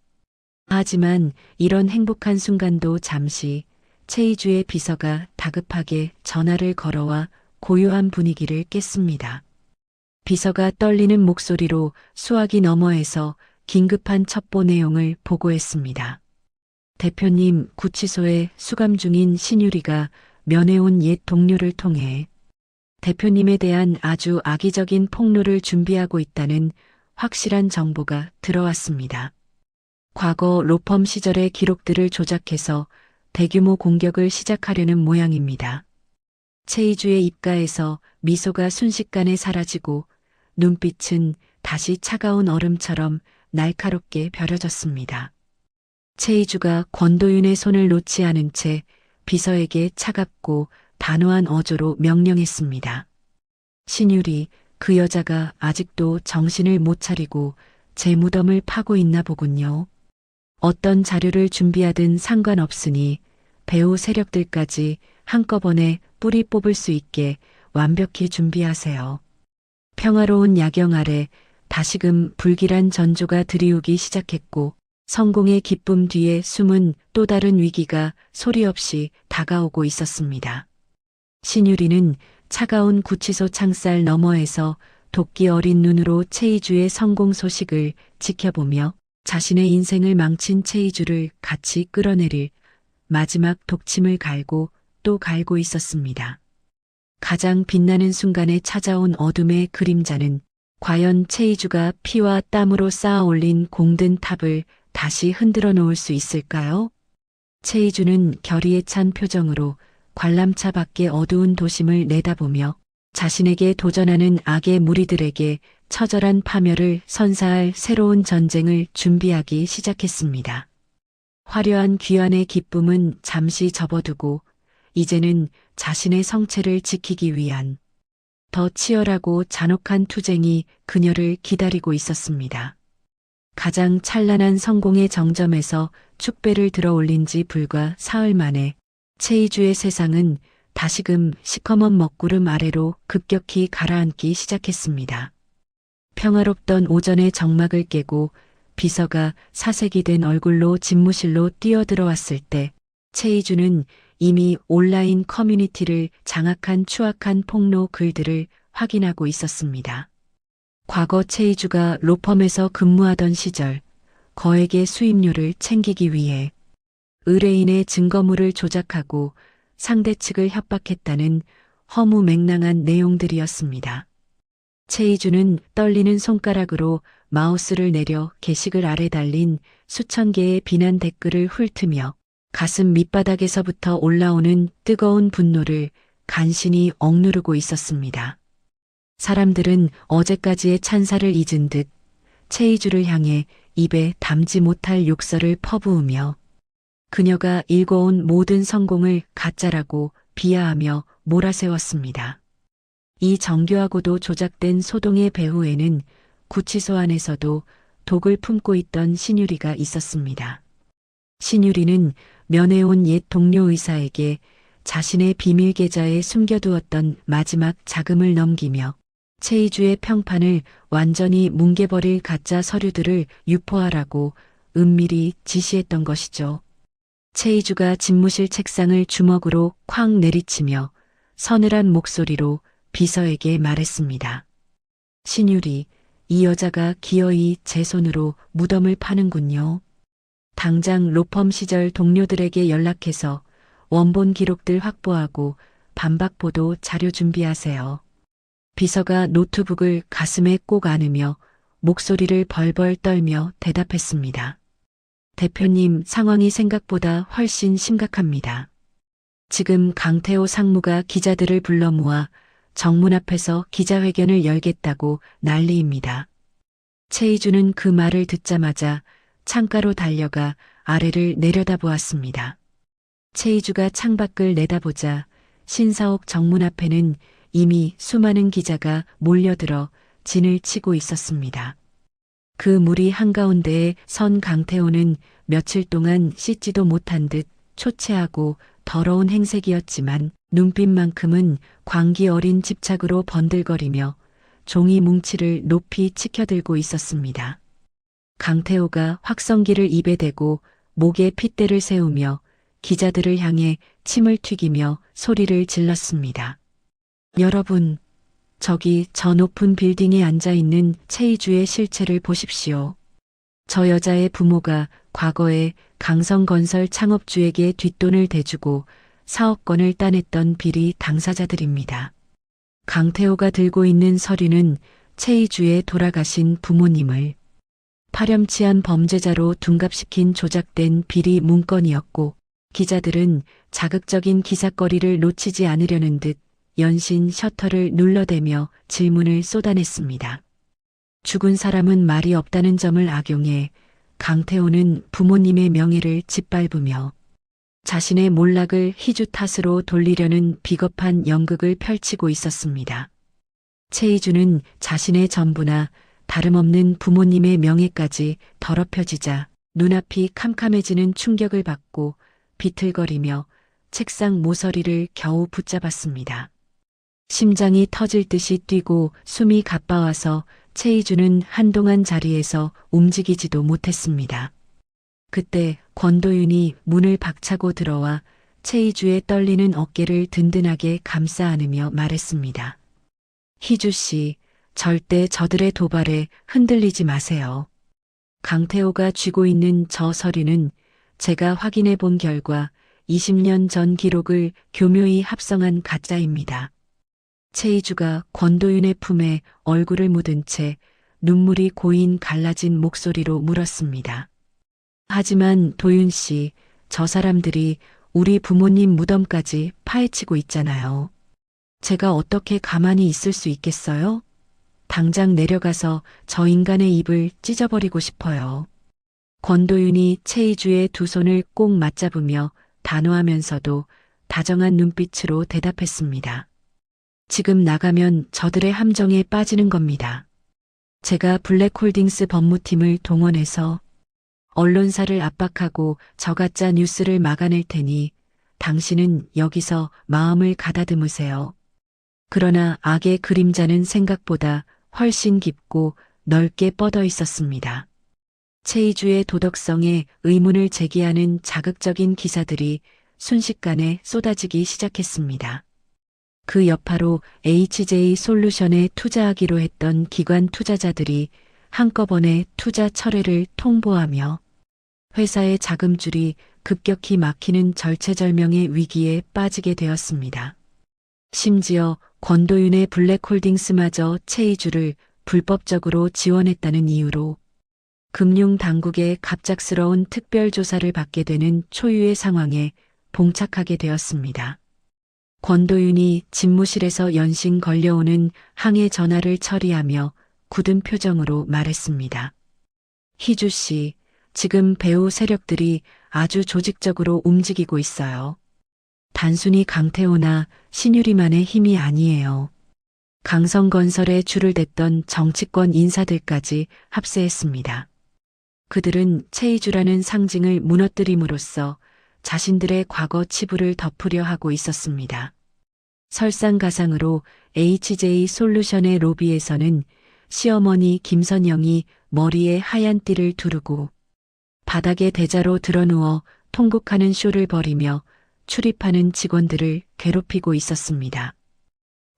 Speaker 2: 하지만 이런 행복한 순간도 잠시 최이주의 비서가 다급하게 전화를 걸어와 고요한 분위기를 깼습니다. 비서가 떨리는 목소리로 수화기 너머에서 긴급한 첩보 내용을 보고했습니다. 대표님, 구치소에 수감 중인 신유리가 면회온 옛 동료를 통해 대표님에 대한 아주 악의적인 폭로를 준비하고 있다는 확실한 정보가 들어왔습니다. 과거 로펌 시절의 기록들을 조작해서 대규모 공격을 시작하려는 모양입니다. 최이주의 입가에서 미소가 순식간에 사라지고 눈빛은 다시 차가운 얼음처럼 날카롭게 벼려졌습니다. 최이주가 권도윤의 손을 놓지 않은 채 비서에게 차갑고 단호한 어조로 명령했습니다. 신유리, 그 여자가 아직도 정신을 못 차리고 제 무덤을 파고 있나 보군요. 어떤 자료를 준비하든 상관없으니 배후 세력들까지 한꺼번에 뿌리 뽑을 수 있게 완벽히 준비하세요. 평화로운 야경 아래 다시금 불길한 전조가 들이우기 시작했고 성공의 기쁨 뒤에 숨은 또 다른 위기가 소리 없이 다가오고 있었습니다. 신유리는 차가운 구치소 창살 너머에서 도끼 어린 눈으로 최이주의 성공 소식을 지켜보며 자신의 인생을 망친 최이주를 같이 끌어내릴 마지막 독침을 갈고 또 갈고 있었습니다. 가장 빛나는 순간에 찾아온 어둠의 그림자는 과연 최이주가 피와 땀으로 쌓아 올린 공든 탑을 다시 흔들어 놓을 수 있을까요? 최이주는 결의에 찬 표정으로 관람차 밖의 어두운 도심을 내다보며 자신에게 도전하는 악의 무리들에게 처절한 파멸을 선사할 새로운 전쟁을 준비하기 시작했습니다. 화려한 귀환의 기쁨은 잠시 접어두고 이제는 자신의 성체를 지키기 위한 더 치열하고 잔혹한 투쟁이 그녀를 기다리고 있었습니다. 가장 찬란한 성공의 정점에서 축배를 들어 올린 지 불과 사흘 만에 최이주의 세상은 다시금 시커먼 먹구름 아래로 급격히 가라앉기 시작했습니다. 평화롭던 오전의 정막을 깨고 비서가 사색이 된 얼굴로 집무실로 뛰어들어왔을 때 최이주는 이미 온라인 커뮤니티를 장악한 추악한 폭로 글들을 확인하고 있었습니다. 과거 최이주가 로펌에서 근무하던 시절 거액의 수임료를 챙기기 위해 의뢰인의 증거물을 조작하고 상대 측을 협박했다는 허무맹랑한 내용들이었습니다. 최이주는 떨리는 손가락으로 마우스를 내려 게시글 아래 달린 수천 개의 비난 댓글을 훑으며 가슴 밑바닥에서부터 올라오는 뜨거운 분노를 간신히 억누르고 있었습니다. 사람들은 어제까지의 찬사를 잊은 듯 최이주를 향해 입에 담지 못할 욕설을 퍼부으며 그녀가 일궈온 모든 성공을 가짜라고 비하하며 몰아세웠습니다. 이 정교하고도 조작된 소동의 배후에는 구치소 안에서도 독을 품고 있던 신유리가 있었습니다. 신유리는 면회온 옛 동료 의사에게 자신의 비밀 계좌에 숨겨두었던 마지막 자금을 넘기며 최이주의 평판을 완전히 뭉개버릴 가짜 서류들을 유포하라고 은밀히 지시했던 것이죠. 최이주가 집무실 책상을 주먹으로 쾅 내리치며 서늘한 목소리로 비서에게 말했습니다. 신유리, 이 여자가 기어이 제 손으로 무덤을 파는군요. 당장 로펌 시절 동료들에게 연락해서 원본 기록들 확보하고 반박보도 자료 준비하세요. 비서가 노트북을 가슴에 꼭 안으며 목소리를 벌벌 떨며 대답했습니다. 대표님, 상황이 생각보다 훨씬 심각합니다. 지금 강태호 상무가 기자들을 불러 모아 정문 앞에서 기자회견을 열겠다고 난리입니다. 최이주는 그 말을 듣자마자 창가로 달려가 아래를 내려다보았습니다. 최이주가 창밖을 내다보자 신사옥 정문 앞에는 이미 수많은 기자가 몰려들어 진을 치고 있었습니다. 그 무리 한가운데에 선 강태호는 며칠 동안 씻지도 못한 듯 초췌하고 더러운 행색이었지만 눈빛만큼은 광기 어린 집착으로 번들거리며 종이 뭉치를 높이 치켜들고 있었습니다. 강태호가 확성기를 입에 대고 목에 핏대를 세우며 기자들을 향해 침을 튀기며 소리를 질렀습니다. 여러분, 저기 저 높은 빌딩에 앉아 있는 최희주의 실체를 보십시오. 저 여자의 부모가 과거에 강성건설 창업주에게 뒷돈을 대주고 사업권을 따냈던 비리 당사자들입니다. 강태호가 들고 있는 서류는 최희주의 돌아가신 부모님을 파렴치한 범죄자로 둔갑시킨 조작된 비리 문건이었고, 기자들은 자극적인 기사거리를 놓치지 않으려는 듯 연신 셔터를 눌러대며 질문을 쏟아냈습니다. 죽은 사람은 말이 없다는 점을 악용해 강태호는 부모님의 명예를 짓밟으며 자신의 몰락을 희주 탓으로 돌리려는 비겁한 연극을 펼치고 있었습니다. 최희주는 자신의 전부나 다름없는 부모님의 명예까지 더럽혀지자 눈앞이 캄캄해지는 충격을 받고 비틀거리며 책상 모서리를 겨우 붙잡았습니다. 심장이 터질 듯이 뛰고 숨이 가빠와서 최희주는 한동안 자리에서 움직이지도 못했습니다. 그때 권도윤이 문을 박차고 들어와 최희주의 떨리는 어깨를 든든하게 감싸 안으며 말했습니다. 희주 씨, 절대 저들의 도발에 흔들리지 마세요. 강태호가 쥐고 있는 저 서류는 제가 확인해 본 결과 20년 전 기록을 교묘히 합성한 가짜입니다. 최희주가 권도윤의 품에 얼굴을 묻은 채 눈물이 고인 갈라진 목소리로 물었습니다. 하지만 도윤 씨, 저 사람들이 우리 부모님 무덤까지 파헤치고 있잖아요. 제가 어떻게 가만히 있을 수 있겠어요? 당장 내려가서 저 인간의 입을 찢어버리고 싶어요. 권도윤이 최희주의 두 손을 꼭 맞잡으며 단호하면서도 다정한 눈빛으로 대답했습니다. 지금 나가면 저들의 함정에 빠지는 겁니다. 제가 블랙홀딩스 법무팀을 동원해서 언론사를 압박하고 저가짜 뉴스를 막아낼 테니 당신은 여기서 마음을 가다듬으세요. 그러나 악의 그림자는 생각보다 훨씬 깊고 넓게 뻗어 있었습니다. 최희주의 도덕성에 의문을 제기하는 자극적인 기사들이 순식간에 쏟아지기 시작했습니다. 그 여파로 HJ 솔루션에 투자하기로 했던 기관 투자자들이 한꺼번에 투자 철회를 통보하며 회사의 자금줄이 급격히 막히는 절체절명의 위기에 빠지게 되었습니다. 심지어 권도윤의 블랙홀딩스마저 최희주를 불법적으로 지원했다는 이유로 금융당국의 갑작스러운 특별조사를 받게 되는 초유의 상황에 봉착하게 되었습니다. 권도윤이 집무실에서 연신 걸려오는 항해 전화를 처리하며 굳은 표정으로 말했습니다. 희주 씨, 지금 배후 세력들이 아주 조직적으로 움직이고 있어요. 단순히 강태호나 신유리만의 힘이 아니에요. 강성건설에 줄을 댔던 정치권 인사들까지 합세했습니다. 그들은 최희주라는 상징을 무너뜨림으로써 자신들의 과거 치부를 덮으려 하고 있었습니다. 설상가상으로 HJ 솔루션의 로비에서는 시어머니 김선영이 머리에 하얀 띠를 두르고 바닥에 대자로 드러누워 통곡하는 쇼를 벌이며 출입하는 직원들을 괴롭히고 있었습니다.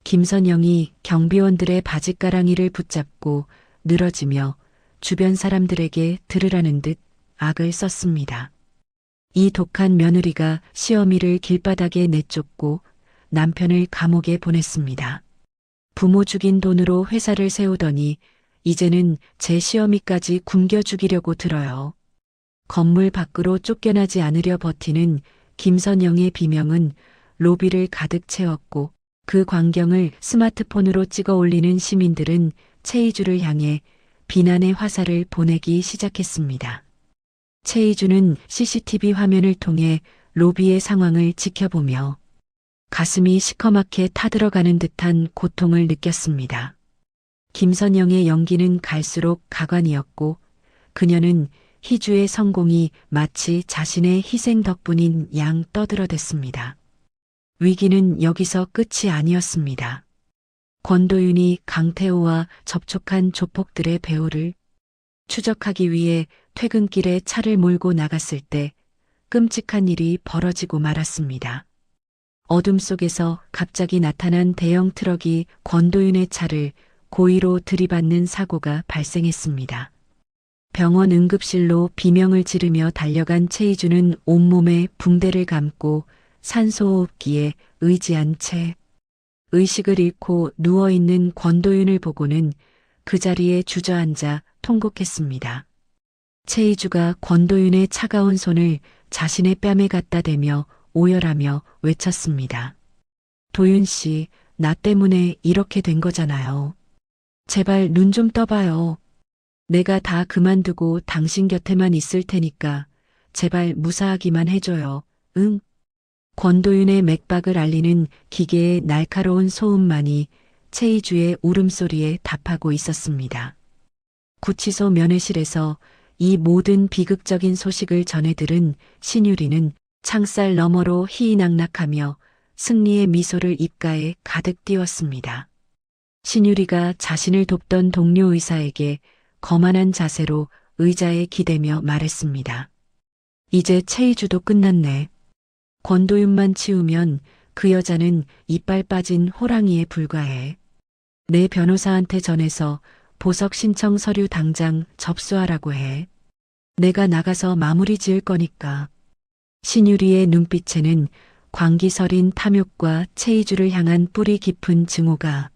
Speaker 2: 김선영이 경비원들의 바짓가랑이를 붙잡고 늘어지며 주변 사람들에게 들으라는 듯 악을 썼습니다. 이 독한 며느리가 시어미를 길바닥에 내쫓고 남편을 감옥에 보냈습니다. 부모 죽인 돈으로 회사를 세우더니 이제는 제 시어미까지 굶겨 죽이려고 들어요. 건물 밖으로 쫓겨나지 않으려 버티는 김선영의 비명은 로비를 가득 채웠고 그 광경을 스마트폰으로 찍어 올리는 시민들은 최희주를 향해 비난의 화살을 보내기 시작했습니다. 최희주는 CCTV 화면을 통해 로비의 상황을 지켜보며 가슴이 시커멓게 타들어가는 듯한 고통을 느꼈습니다. 김선영의 연기는 갈수록 가관이었고 그녀는 희주의 성공이 마치 자신의 희생 덕분인 양 떠들어댔습니다. 위기는 여기서 끝이 아니었습니다. 권도윤이 강태호와 접촉한 조폭들의 배후를 추적하기 위해 퇴근길에 차를 몰고 나갔을 때 끔찍한 일이 벌어지고 말았습니다. 어둠 속에서 갑자기 나타난 대형 트럭이 권도윤의 차를 고의로 들이받는 사고가 발생했습니다. 병원 응급실로 비명을 지르며 달려간 최희주는 온몸에 붕대를 감고 산소호흡기에 의지한 채 의식을 잃고 누워있는 권도윤을 보고는 그 자리에 주저앉아 통곡했습니다. 최희주가 권도윤의 차가운 손을 자신의 뺨에 갖다 대며 오열하며 외쳤습니다. 도윤 씨, 나 때문에 이렇게 된 거잖아요. 제발 눈 좀 떠봐요. 내가 다 그만두고 당신 곁에만 있을 테니까 제발 무사하기만 해줘요. 응? 권도윤의 맥박을 알리는 기계의 날카로운 소음만이 최희주의 울음소리에 답하고 있었습니다. 구치소 면회실에서 이 모든 비극적인 소식을 전해 들은 신유리는 창살 너머로 희희낙낙하며 승리의 미소를 입가에 가득 띄웠습니다. 신유리가 자신을 돕던 동료 의사에게 거만한 자세로 의자에 기대며 말했습니다. 이제 최희주도 끝났네. 권도윤만 치우면 그 여자는 이빨 빠진 호랑이에 불과해. 내 변호사한테 전해서 보석 신청 서류 당장 접수하라고 해. 내가 나가서 마무리 지을 거니까. 신유리의 눈빛에는 광기서린 탐욕과 최희주를 향한 뿌리 깊은 증오가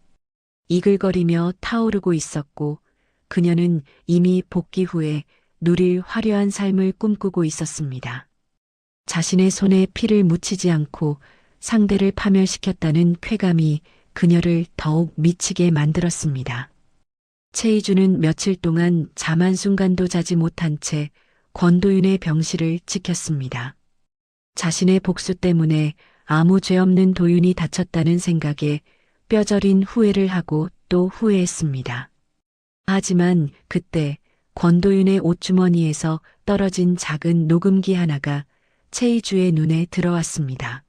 Speaker 2: 이글거리며 타오르고 있었고 그녀는 이미 복귀 후에 누릴 화려한 삶을 꿈꾸고 있었습니다. 자신의 손에 피를 묻히지 않고 상대를 파멸시켰다는 쾌감이 그녀를 더욱 미치게 만들었습니다. 최희주는 며칠 동안 잠 한순간도 자지 못한 채 권도윤의 병실을 지켰습니다. 자신의 복수 때문에 아무 죄 없는 도윤이 다쳤다는 생각에 뼈저린 후회를 하고 또 후회했습니다. 하지만 그때 권도윤의 옷주머니에서 떨어진 작은 녹음기 하나가 최희주의 눈에 들어왔습니다.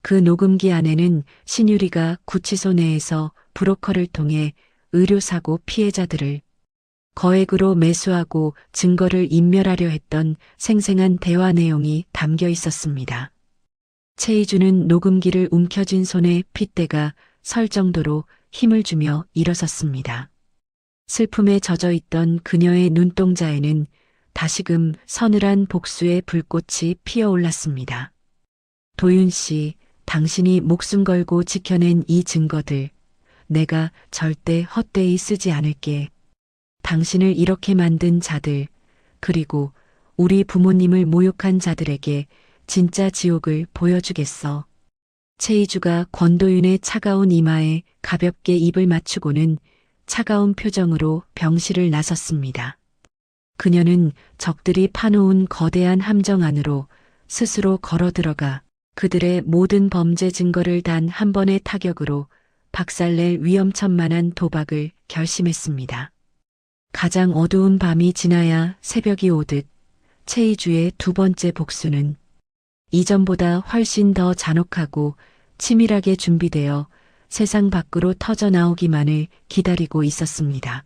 Speaker 2: 그 녹음기 안에는 신유리가 구치소 내에서 브로커를 통해 의료사고 피해자들을 거액으로 매수하고 증거를 인멸하려 했던 생생한 대화 내용이 담겨 있었습니다. 최희주는 녹음기를 움켜쥔 손에 핏대가 설 정도로 힘을 주며 일어섰습니다. 슬픔에 젖어 있던 그녀의 눈동자에는 다시금 서늘한 복수의 불꽃이 피어올랐습니다. 도윤 씨, 당신이 목숨 걸고 지켜낸 이 증거들, 내가 절대 헛되이 쓰지 않을게. 당신을 이렇게 만든 자들, 그리고 우리 부모님을 모욕한 자들에게 진짜 지옥을 보여주겠어. 최희주가 권도윤의 차가운 이마에 가볍게 입을 맞추고는 차가운 표정으로 병실을 나섰습니다. 그녀는 적들이 파놓은 거대한 함정 안으로 스스로 걸어 들어가 그들의 모든 범죄 증거를 단 한 번의 타격으로 박살낼 위험천만한 도박을 결심했습니다. 가장 어두운 밤이 지나야 새벽이 오듯 최희주의 두 번째 복수는 이전보다 훨씬 더 잔혹하고 치밀하게 준비되어 세상 밖으로 터져 나오기만을 기다리고 있었습니다.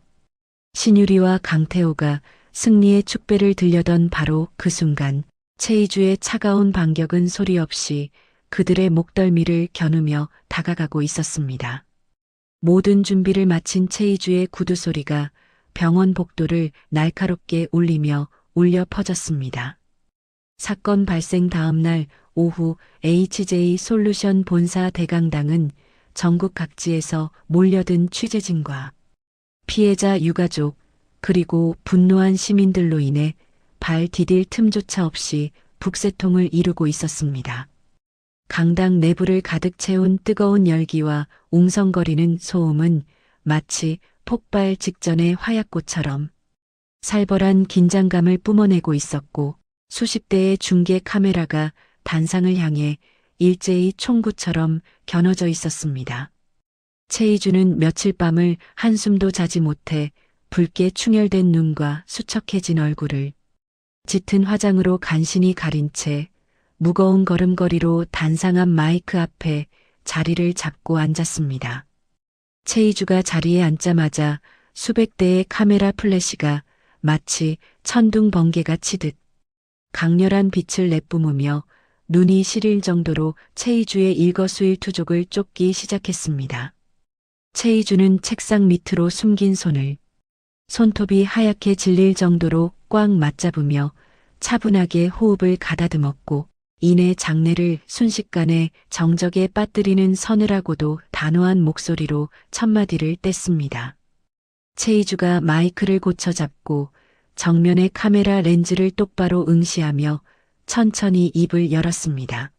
Speaker 2: 신유리와 강태호가 승리의 축배를 들려던 바로 그 순간 최희주의 차가운 반격은 소리 없이 그들의 목덜미를 겨누며 다가가고 있었습니다. 모든 준비를 마친 최희주의 구두 소리가 병원 복도를 날카롭게 울리며 울려 퍼졌습니다. 사건 발생 다음 날 오후 HJ 솔루션 본사 대강당은 전국 각지에서 몰려든 취재진과 피해자 유가족 그리고 분노한 시민들로 인해 발 디딜 틈조차 없이 북새통을 이루고 있었습니다. 강당 내부를 가득 채운 뜨거운 열기와 웅성거리는 소음은 마치 폭발 직전의 화약고처럼 살벌한 긴장감을 뿜어내고 있었고 수십 대의 중계 카메라가 단상을 향해 일제히 총구처럼 겨눠져 있었습니다. 최희주는 며칠 밤을 한숨도 자지 못해 붉게 충혈된 눈과 수척해진 얼굴을 짙은 화장으로 간신히 가린 채 무거운 걸음걸이로 단상한 마이크 앞에 자리를 잡고 앉았습니다. 최희주가 자리에 앉자마자 수백 대의 카메라 플래시가 마치 천둥 번개가 치듯 강렬한 빛을 내뿜으며 눈이 시릴 정도로 최이주의 일거수일투족을 쫓기 시작했습니다. 최이주는 책상 밑으로 숨긴 손을 손톱이 하얗게 질릴 정도로 꽉 맞잡으며 차분하게 호흡을 가다듬었고 이내 장내를 순식간에 정적에 빠뜨리는 서늘하고도 단호한 목소리로 첫마디를 뗐습니다. 최이주가 마이크를 고쳐 잡고 정면의 카메라 렌즈를 똑바로 응시하며 천천히 입을 열었습니다.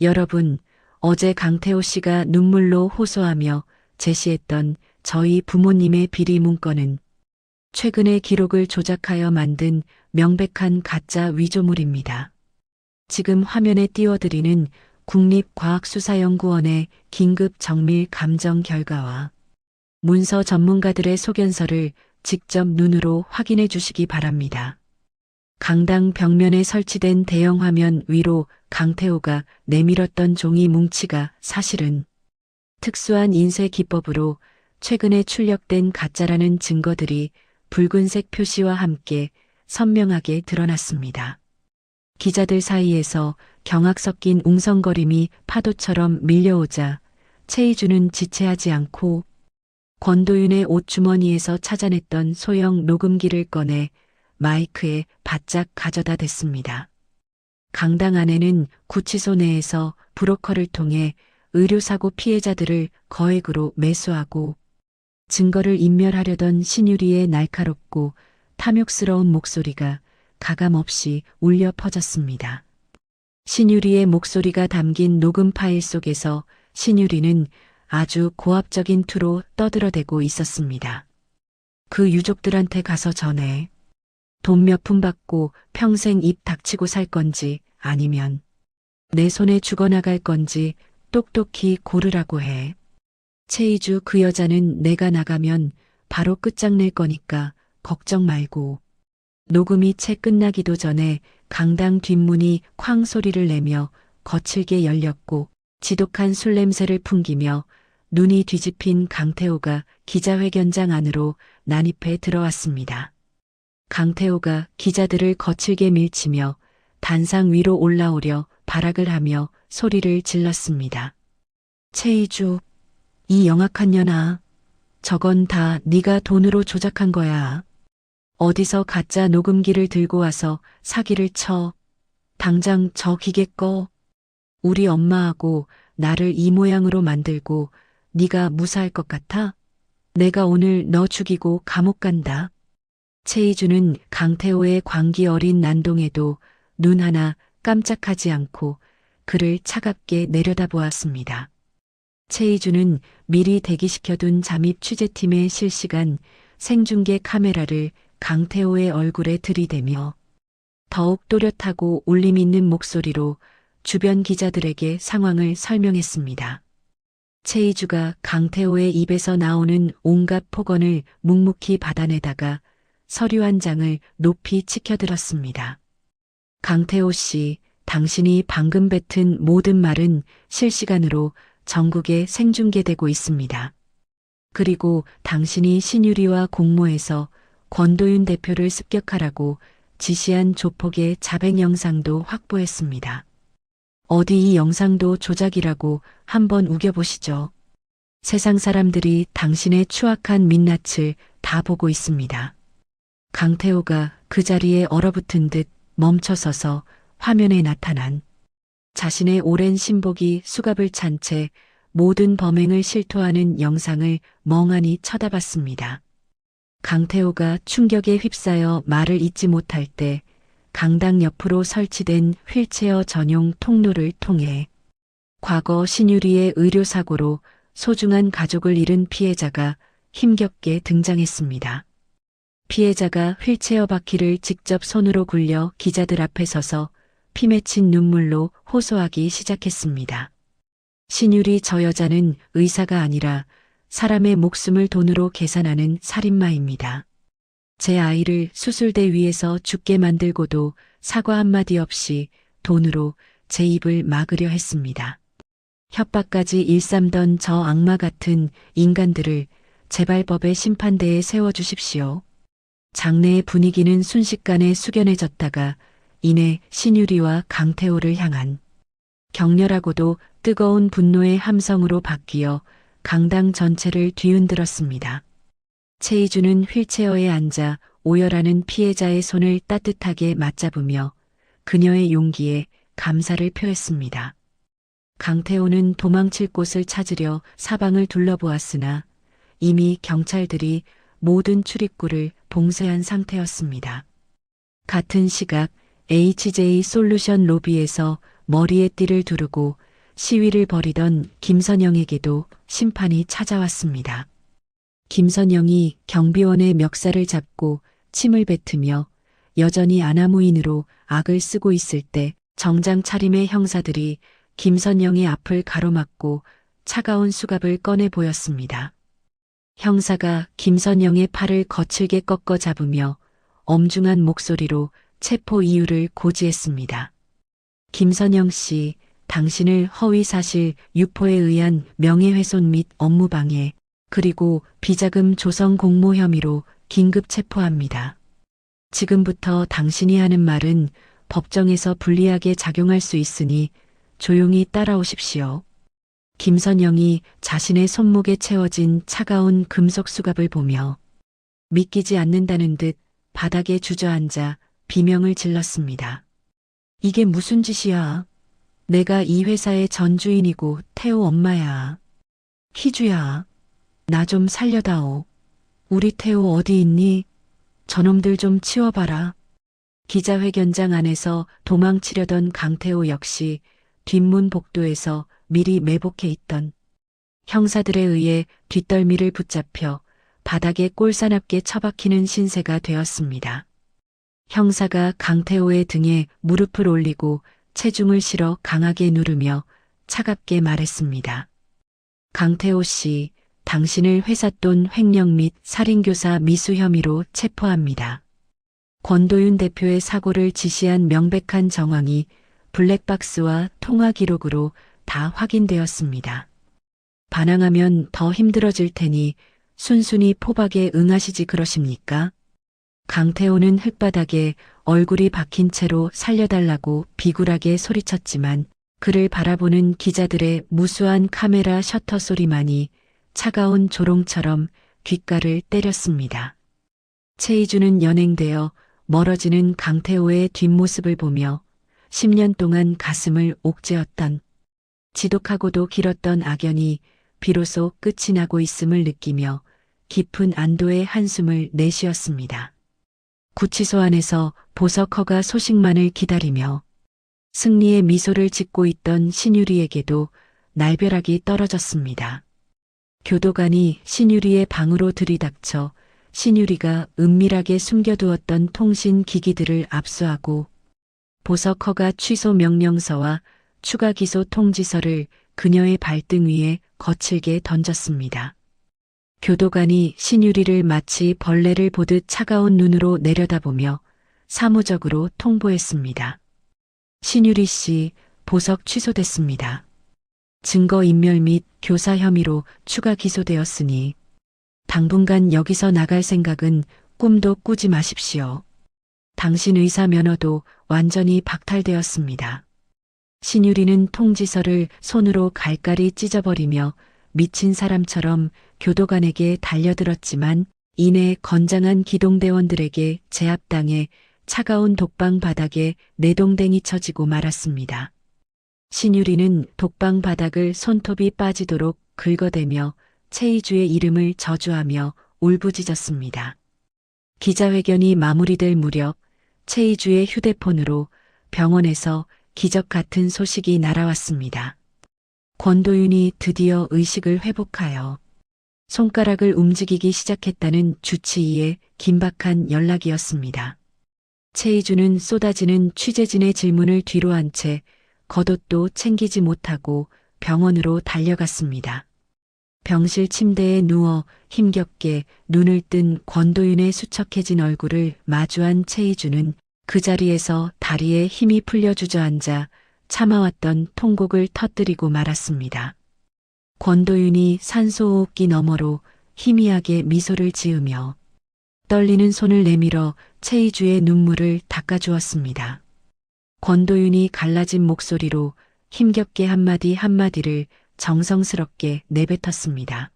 Speaker 2: 여러분, 어제 강태호 씨가 눈물로 호소하며 제시했던 저희 부모님의 비리 문건은 최근의 기록을 조작하여 만든 명백한 가짜 위조물입니다. 지금 화면에 띄워드리는 국립과학수사연구원의 긴급 정밀 감정 결과와 문서 전문가들의 소견서를 직접 눈으로 확인해 주시기 바랍니다. 강당 벽면에 설치된 대형 화면 위로 강태호가 내밀었던 종이 뭉치가 사실은 특수한 인쇄 기법으로 최근에 출력된 가짜라는 증거들이 붉은색 표시와 함께 선명하게 드러났습니다. 기자들 사이에서 경악 섞인 웅성거림이 파도처럼 밀려오자 최이주는 지체하지 않고 권도윤의 옷주머니에서 찾아냈던 소형 녹음기를 꺼내 마이크에 바짝 가져다 댔습니다. 강당 안에는 구치소 내에서 브로커를 통해 의료사고 피해자들을 거액으로 매수하고 증거를 인멸하려던 신유리의 날카롭고 탐욕스러운 목소리가 가감없이 울려 퍼졌습니다. 신유리의 목소리가 담긴 녹음 파일 속에서 신유리는 아주 고압적인 투로 떠들어대고 있었습니다. 그 유족들한테 가서 전해. 돈 몇 푼 받고 평생 입 닥치고 살 건지 아니면 내 손에 죽어나갈 건지 똑똑히 고르라고 해. 최이주 그 여자는 내가 나가면 바로 끝장낼 거니까 걱정 말고. 녹음이 채 끝나기도 전에 강당 뒷문이 쾅 소리를 내며 거칠게 열렸고 지독한 술 냄새를 풍기며 눈이 뒤집힌 강태호가 기자회견장 안으로 난입해 들어왔습니다. 강태호가 기자들을 거칠게 밀치며 단상 위로 올라오려 발악을 하며 소리를 질렀습니다. 최이주, 이 영악한 년아, 저건 다 네가 돈으로 조작한 거야. 어디서 가짜 녹음기를 들고 와서 사기를 쳐. 당장 저 기계 꺼. 우리 엄마하고 나를 이 모양으로 만들고 네가 무사할 것 같아? 내가 오늘 너 죽이고 감옥 간다. 최이주는 강태호의 광기 어린 난동에도 눈 하나 깜짝하지 않고 그를 차갑게 내려다보았습니다. 최이주는 미리 대기시켜둔 잠입 취재팀의 실시간 생중계 카메라를 강태호의 얼굴에 들이대며 더욱 또렷하고 울림 있는 목소리로 주변 기자들에게 상황을 설명했습니다. 최이주가 강태호의 입에서 나오는 온갖 폭언을 묵묵히 받아내다가 서류 한 장을 높이 치켜들었습니다. 강태호 씨, 당신이 방금 뱉은 모든 말은 실시간으로 전국에 생중계되고 있습니다. 그리고 당신이 신유리와 공모해서 권도윤 대표를 습격하라고 지시한 조폭의 자백 영상도 확보했습니다. 어디 이 영상도 조작이라고 한번 우겨보시죠. 세상 사람들이 당신의 추악한 민낯을 다 보고 있습니다. 강태호가 그 자리에 얼어붙은 듯 멈춰서서 화면에 나타난 자신의 오랜 신복이 수갑을 찬 채 모든 범행을 실토하는 영상을 멍하니 쳐다봤습니다. 강태호가 충격에 휩싸여 말을 잇지 못할 때 강당 옆으로 설치된 휠체어 전용 통로를 통해 과거 신유리의 의료사고로 소중한 가족을 잃은 피해자가 힘겹게 등장했습니다. 피해자가 휠체어 바퀴를 직접 손으로 굴려 기자들 앞에 서서 피 맺힌 눈물로 호소하기 시작했습니다. 신유리 저 여자는 의사가 아니라 사람의 목숨을 돈으로 계산하는 살인마입니다. 제 아이를 수술대 위에서 죽게 만들고도 사과 한마디 없이 돈으로 제 입을 막으려 했습니다. 협박까지 일삼던 저 악마 같은 인간들을 제발 법의 심판대에 세워주십시오. 장내의 분위기는 순식간에 숙연해졌다가 이내 신유리와 강태호를 향한 격렬하고도 뜨거운 분노의 함성으로 바뀌어 강당 전체를 뒤흔들었습니다. 최희주는 휠체어에 앉아 오열하는 피해자의 손을 따뜻하게 맞잡으며 그녀의 용기에 감사를 표했습니다. 강태호는 도망칠 곳을 찾으려 사방을 둘러보았으나 이미 경찰들이 모든 출입구를 봉쇄한 상태였습니다. 같은 시각 HJ 솔루션 로비에서 머리에 띠를 두르고 시위를 벌이던 김선영에게도 심판이 찾아왔습니다. 김선영이 경비원의 멱살을 잡고 침을 뱉으며 여전히 아나무인으로 악을 쓰고 있을 때 정장 차림의 형사들이 김선영의 앞을 가로막고 차가운 수갑을 꺼내 보였습니다. 형사가 김선영의 팔을 거칠게 꺾어 잡으며 엄중한 목소리로 체포 이유를 고지했습니다. 김선영 씨, 당신을 허위사실 유포에 의한 명예훼손 및 업무방해, 그리고 비자금 조성 공모 혐의로 긴급 체포합니다. 지금부터 당신이 하는 말은 법정에서 불리하게 작용할 수 있으니 조용히 따라오십시오. 김선영이 자신의 손목에 채워진 차가운 금속 수갑을 보며 믿기지 않는다는 듯 바닥에 주저앉아 비명을 질렀습니다. 이게 무슨 짓이야? 내가 이 회사의 전주인이고 태호 엄마야. 희주야, 나 좀 살려다오. 우리 태호 어디 있니? 저놈들 좀 치워봐라. 기자회견장 안에서 도망치려던 강태호 역시 뒷문 복도에서 미리 매복해 있던 형사들에 의해 뒷덜미를 붙잡혀 바닥에 꼴사납게 처박히는 신세가 되었습니다. 형사가 강태호의 등에 무릎을 올리고 체중을 실어 강하게 누르며 차갑게 말했습니다. 강태호 씨, 당신을 회삿돈 횡령 및 살인교사 미수 혐의로 체포합니다. 권도윤 대표의 사고를 지시한 명백한 정황이 블랙박스와 통화 기록으로 다 확인되었습니다. 반항하면 더 힘들어질 테니 순순히 포박에 응하시지 그러십니까? 강태호는 흙바닥에 얼굴이 박힌 채로 살려달라고 비굴하게 소리쳤지만 그를 바라보는 기자들의 무수한 카메라 셔터 소리만이 차가운 조롱처럼 귓가를 때렸습니다. 최희주는 연행되어 멀어지는 강태호의 뒷모습을 보며 10년 동안 가슴을 옥죄었던 지독하고도 길었던 악연이 비로소 끝이 나고 있음을 느끼며 깊은 안도의 한숨을 내쉬었습니다. 구치소 안에서 보석허가 소식만을 기다리며 승리의 미소를 짓고 있던 신유리에게도 날벼락이 떨어졌습니다. 교도관이 신유리의 방으로 들이닥쳐 신유리가 은밀하게 숨겨두었던 통신 기기들을 압수하고 보석허가 취소 명령서와 추가 기소 통지서를 그녀의 발등 위에 거칠게 던졌습니다. 교도관이 신유리를 마치 벌레를 보듯 차가운 눈으로 내려다보며 사무적으로 통보했습니다. 신유리 씨, 보석 취소됐습니다. 증거인멸 및 교사 혐의로 추가 기소되었으니 당분간 여기서 나갈 생각은 꿈도 꾸지 마십시오. 당신 의사 면허도 완전히 박탈되었습니다. 신유리는 통지서를 손으로 갈갈이 찢어버리며 미친 사람처럼 교도관에게 달려들었지만 이내 건장한 기동대원들에게 제압당해 차가운 독방 바닥에 내동댕이 쳐지고 말았습니다. 신유리는 독방 바닥을 손톱이 빠지도록 긁어대며 최희주의 이름을 저주하며 울부짖었습니다. 기자회견이 마무리될 무렵 최희주의 휴대폰으로 병원에서 기적 같은 소식이 날아왔습니다. 권도윤이 드디어 의식을 회복하여 손가락을 움직이기 시작했다는 주치의의 긴박한 연락이었습니다. 최희주는 쏟아지는 취재진의 질문을 뒤로 한 채 겉옷도 챙기지 못하고 병원으로 달려갔습니다. 병실 침대에 누워 힘겹게 눈을 뜬 권도윤의 수척해진 얼굴을 마주한 최희주는 그 자리에서 다리에 힘이 풀려 주저앉아 참아왔던 통곡을 터뜨리고 말았습니다. 권도윤이 산소호흡기 너머로 희미하게 미소를 지으며 떨리는 손을 내밀어 최희주의 눈물을 닦아주었습니다. 권도윤이 갈라진 목소리로 힘겹게 한마디 한마디를 정성스럽게 내뱉었습니다.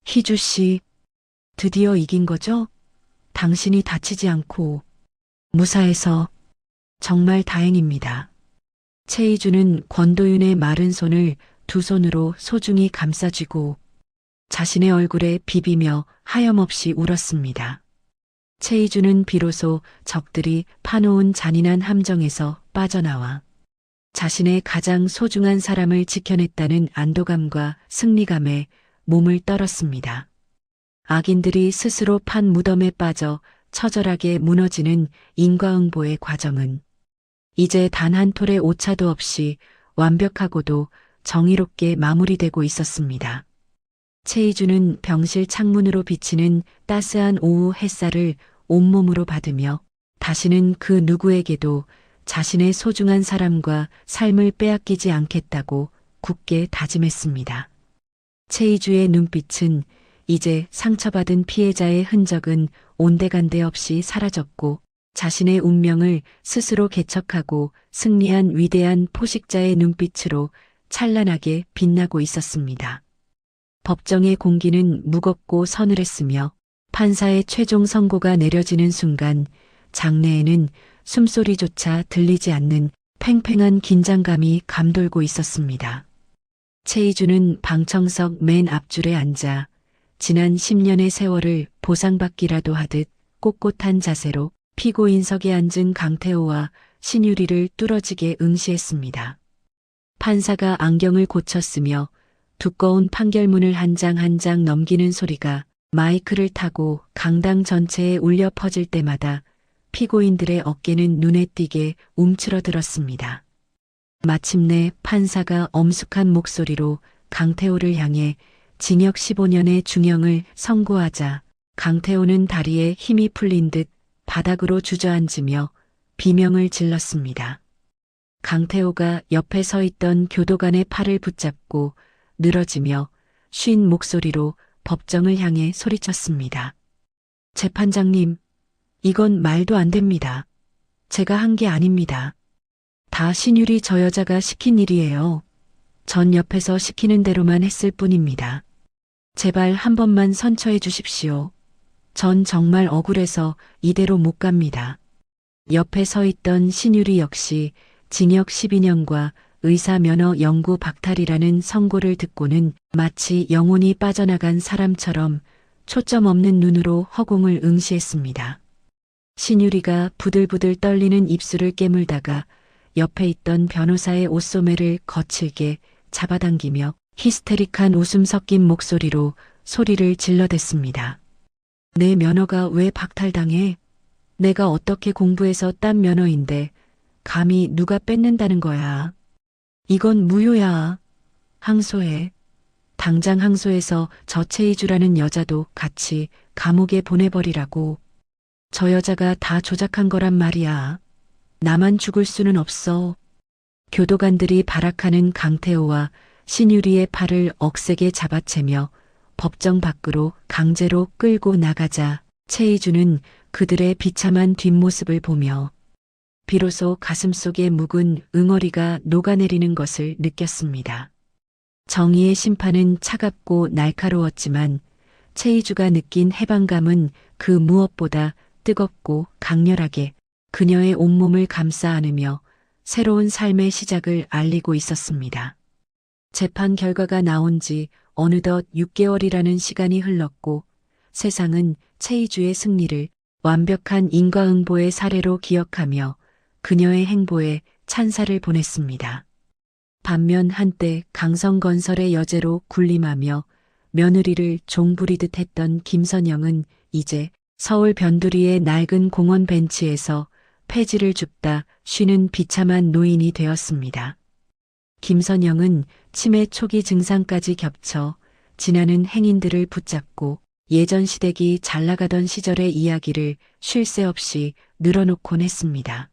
Speaker 2: 희주 씨, 드디어 이긴 거죠? 당신이 다치지 않고 무사해서 정말 다행입니다. 최희주는 권도윤의 마른 손을 두 손으로 소중히 감싸쥐고 자신의 얼굴에 비비며 하염없이 울었습니다. 최희주는 비로소 적들이 파놓은 잔인한 함정에서 빠져나와 자신의 가장 소중한 사람을 지켜냈다는 안도감과 승리감에 몸을 떨었습니다. 악인들이 스스로 판 무덤에 빠져 처절하게 무너지는 인과응보의 과정은 이제 단 한 톨의 오차도 없이 완벽하고도 정의롭게 마무리되고 있었습니다. 최희주는 병실 창문으로 비치는 따스한 오후 햇살을 온몸으로 받으며 다시는 그 누구에게도 자신의 소중한 사람과 삶을 빼앗기지 않겠다고 굳게 다짐했습니다. 최희주의 눈빛은 이제 상처받은 피해자의 흔적은 온데간데 없이 사라졌고 자신의 운명을 스스로 개척하고 승리한 위대한 포식자의 눈빛으로 찬란하게 빛나고 있었습니다. 법정의 공기는 무겁고 서늘했으며 판사의 최종 선고가 내려지는 순간 장내에는 숨소리조차 들리지 않는 팽팽한 긴장감이 감돌고 있었습니다. 최희주는 방청석 맨 앞줄에 앉아 지난 10년의 세월을 보상받기라도 하듯 꼿꼿한 자세로 피고인석에 앉은 강태호와 신유리를 뚫어지게 응시했습니다. 판사가 안경을 고쳤으며 두꺼운 판결문을 한 장 한 장 넘기는 소리가 마이크를 타고 강당 전체에 울려 퍼질 때마다 피고인들의 어깨는 눈에 띄게 움츠러들었습니다. 마침내 판사가 엄숙한 목소리로 강태호를 향해 징역 15년의 중형을 선고하자 강태호는 다리에 힘이 풀린 듯 바닥으로 주저앉으며 비명을 질렀습니다. 강태호가 옆에 서 있던 교도관의 팔을 붙잡고 늘어지며 쉰 목소리로 법정을 향해 소리쳤습니다. 재판장님, 이건 말도 안 됩니다. 제가 한 게 아닙니다. 다 신유리 저 여자가 시킨 일이에요. 전 옆에서 시키는 대로만 했을 뿐입니다. 제발 한 번만 선처해 주십시오. 전 정말 억울해서 이대로 못 갑니다. 옆에 서 있던 신유리 역시 징역 12년과 의사 면허 영구 박탈이라는 선고를 듣고는 마치 영혼이 빠져나간 사람처럼 초점 없는 눈으로 허공을 응시했습니다. 신유리가 부들부들 떨리는 입술을 깨물다가 옆에 있던 변호사의 옷소매를 거칠게 잡아당기며 히스테릭한 웃음 섞인 목소리로 소리를 질러댔습니다. 내 면허가 왜 박탈당해? 내가 어떻게 공부해서 딴 면허인데 감히 누가 뺏는다는 거야. 이건 무효야. 항소해. 당장 항소해서 저 최희주라는 여자도 같이 감옥에 보내버리라고. 저 여자가 다 조작한 거란 말이야. 나만 죽을 수는 없어. 교도관들이 발악하는 강태호와 신유리의 팔을 억세게 잡아채며 법정 밖으로 강제로 끌고 나가자 최희주는 그들의 비참한 뒷모습을 보며 비로소 가슴속에 묵은 응어리가 녹아내리는 것을 느꼈습니다. 정의의 심판은 차갑고 날카로웠지만 최희주가 느낀 해방감은 그 무엇보다 뜨겁고 강렬하게 그녀의 온몸을 감싸 안으며 새로운 삶의 시작을 알리고 있었습니다. 재판 결과가 나온 지 어느덧 6개월이라는 시간이 흘렀고 세상은 최희주의 승리를 완벽한 인과응보의 사례로 기억하며 그녀의 행보에 찬사를 보냈습니다. 반면 한때 강성건설의 여제로 군림하며 며느리를 종부리듯 했던 김선영은 이제 서울 변두리의 낡은 공원 벤치에서 폐지를 줍다 쉬는 비참한 노인이 되었습니다. 김선영은 치매 초기 증상까지 겹쳐 지나는 행인들을 붙잡고 예전 시댁이 잘나가던 시절의 이야기를 쉴 새 없이 늘어놓곤 했습니다.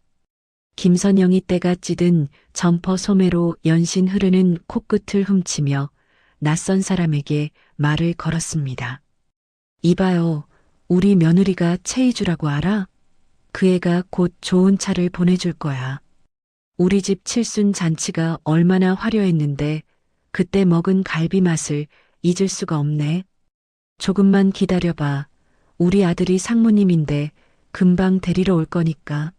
Speaker 2: 김선영이 때가 찌든 점퍼 소매로 연신 흐르는 코끝을 훔치며 낯선 사람에게 말을 걸었습니다. 이봐요, 우리 며느리가 최희주라고 알아? 그 애가 곧 좋은 차를 보내줄 거야. 우리 집 칠순 잔치가 얼마나 화려했는데 그때 먹은 갈비 맛을 잊을 수가 없네. 조금만 기다려봐. 우리 아들이 상무님인데 금방 데리러 올 거니까.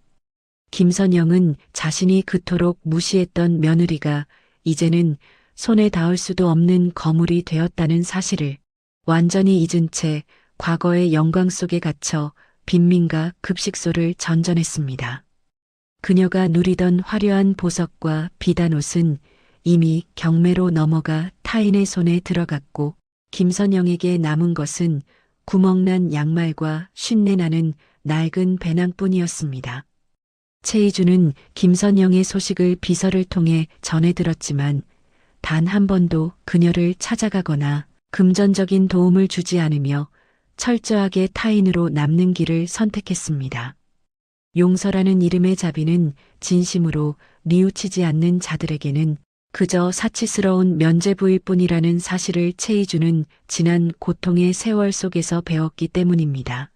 Speaker 2: 김선영은 자신이 그토록 무시했던 며느리가 이제는 손에 닿을 수도 없는 거물이 되었다는 사실을 완전히 잊은 채 과거의 영광 속에 갇혀 빈민가 급식소를 전전했습니다. 그녀가 누리던 화려한 보석과 비단 옷은 이미 경매로 넘어가 타인의 손에 들어갔고 김선영에게 남은 것은 구멍난 양말과 쉰내나는 낡은 배낭뿐이었습니다. 최희주는 김선영의 소식을 비서를 통해 전해 들었지만 단 한 번도 그녀를 찾아가거나 금전적인 도움을 주지 않으며 철저하게 타인으로 남는 길을 선택했습니다. 용서라는 이름의 자비는 진심으로 뉘우치지 않는 자들에게는 그저 사치스러운 면죄부일 뿐이라는 사실을 최희주는 지난 고통의 세월 속에서 배웠기 때문입니다.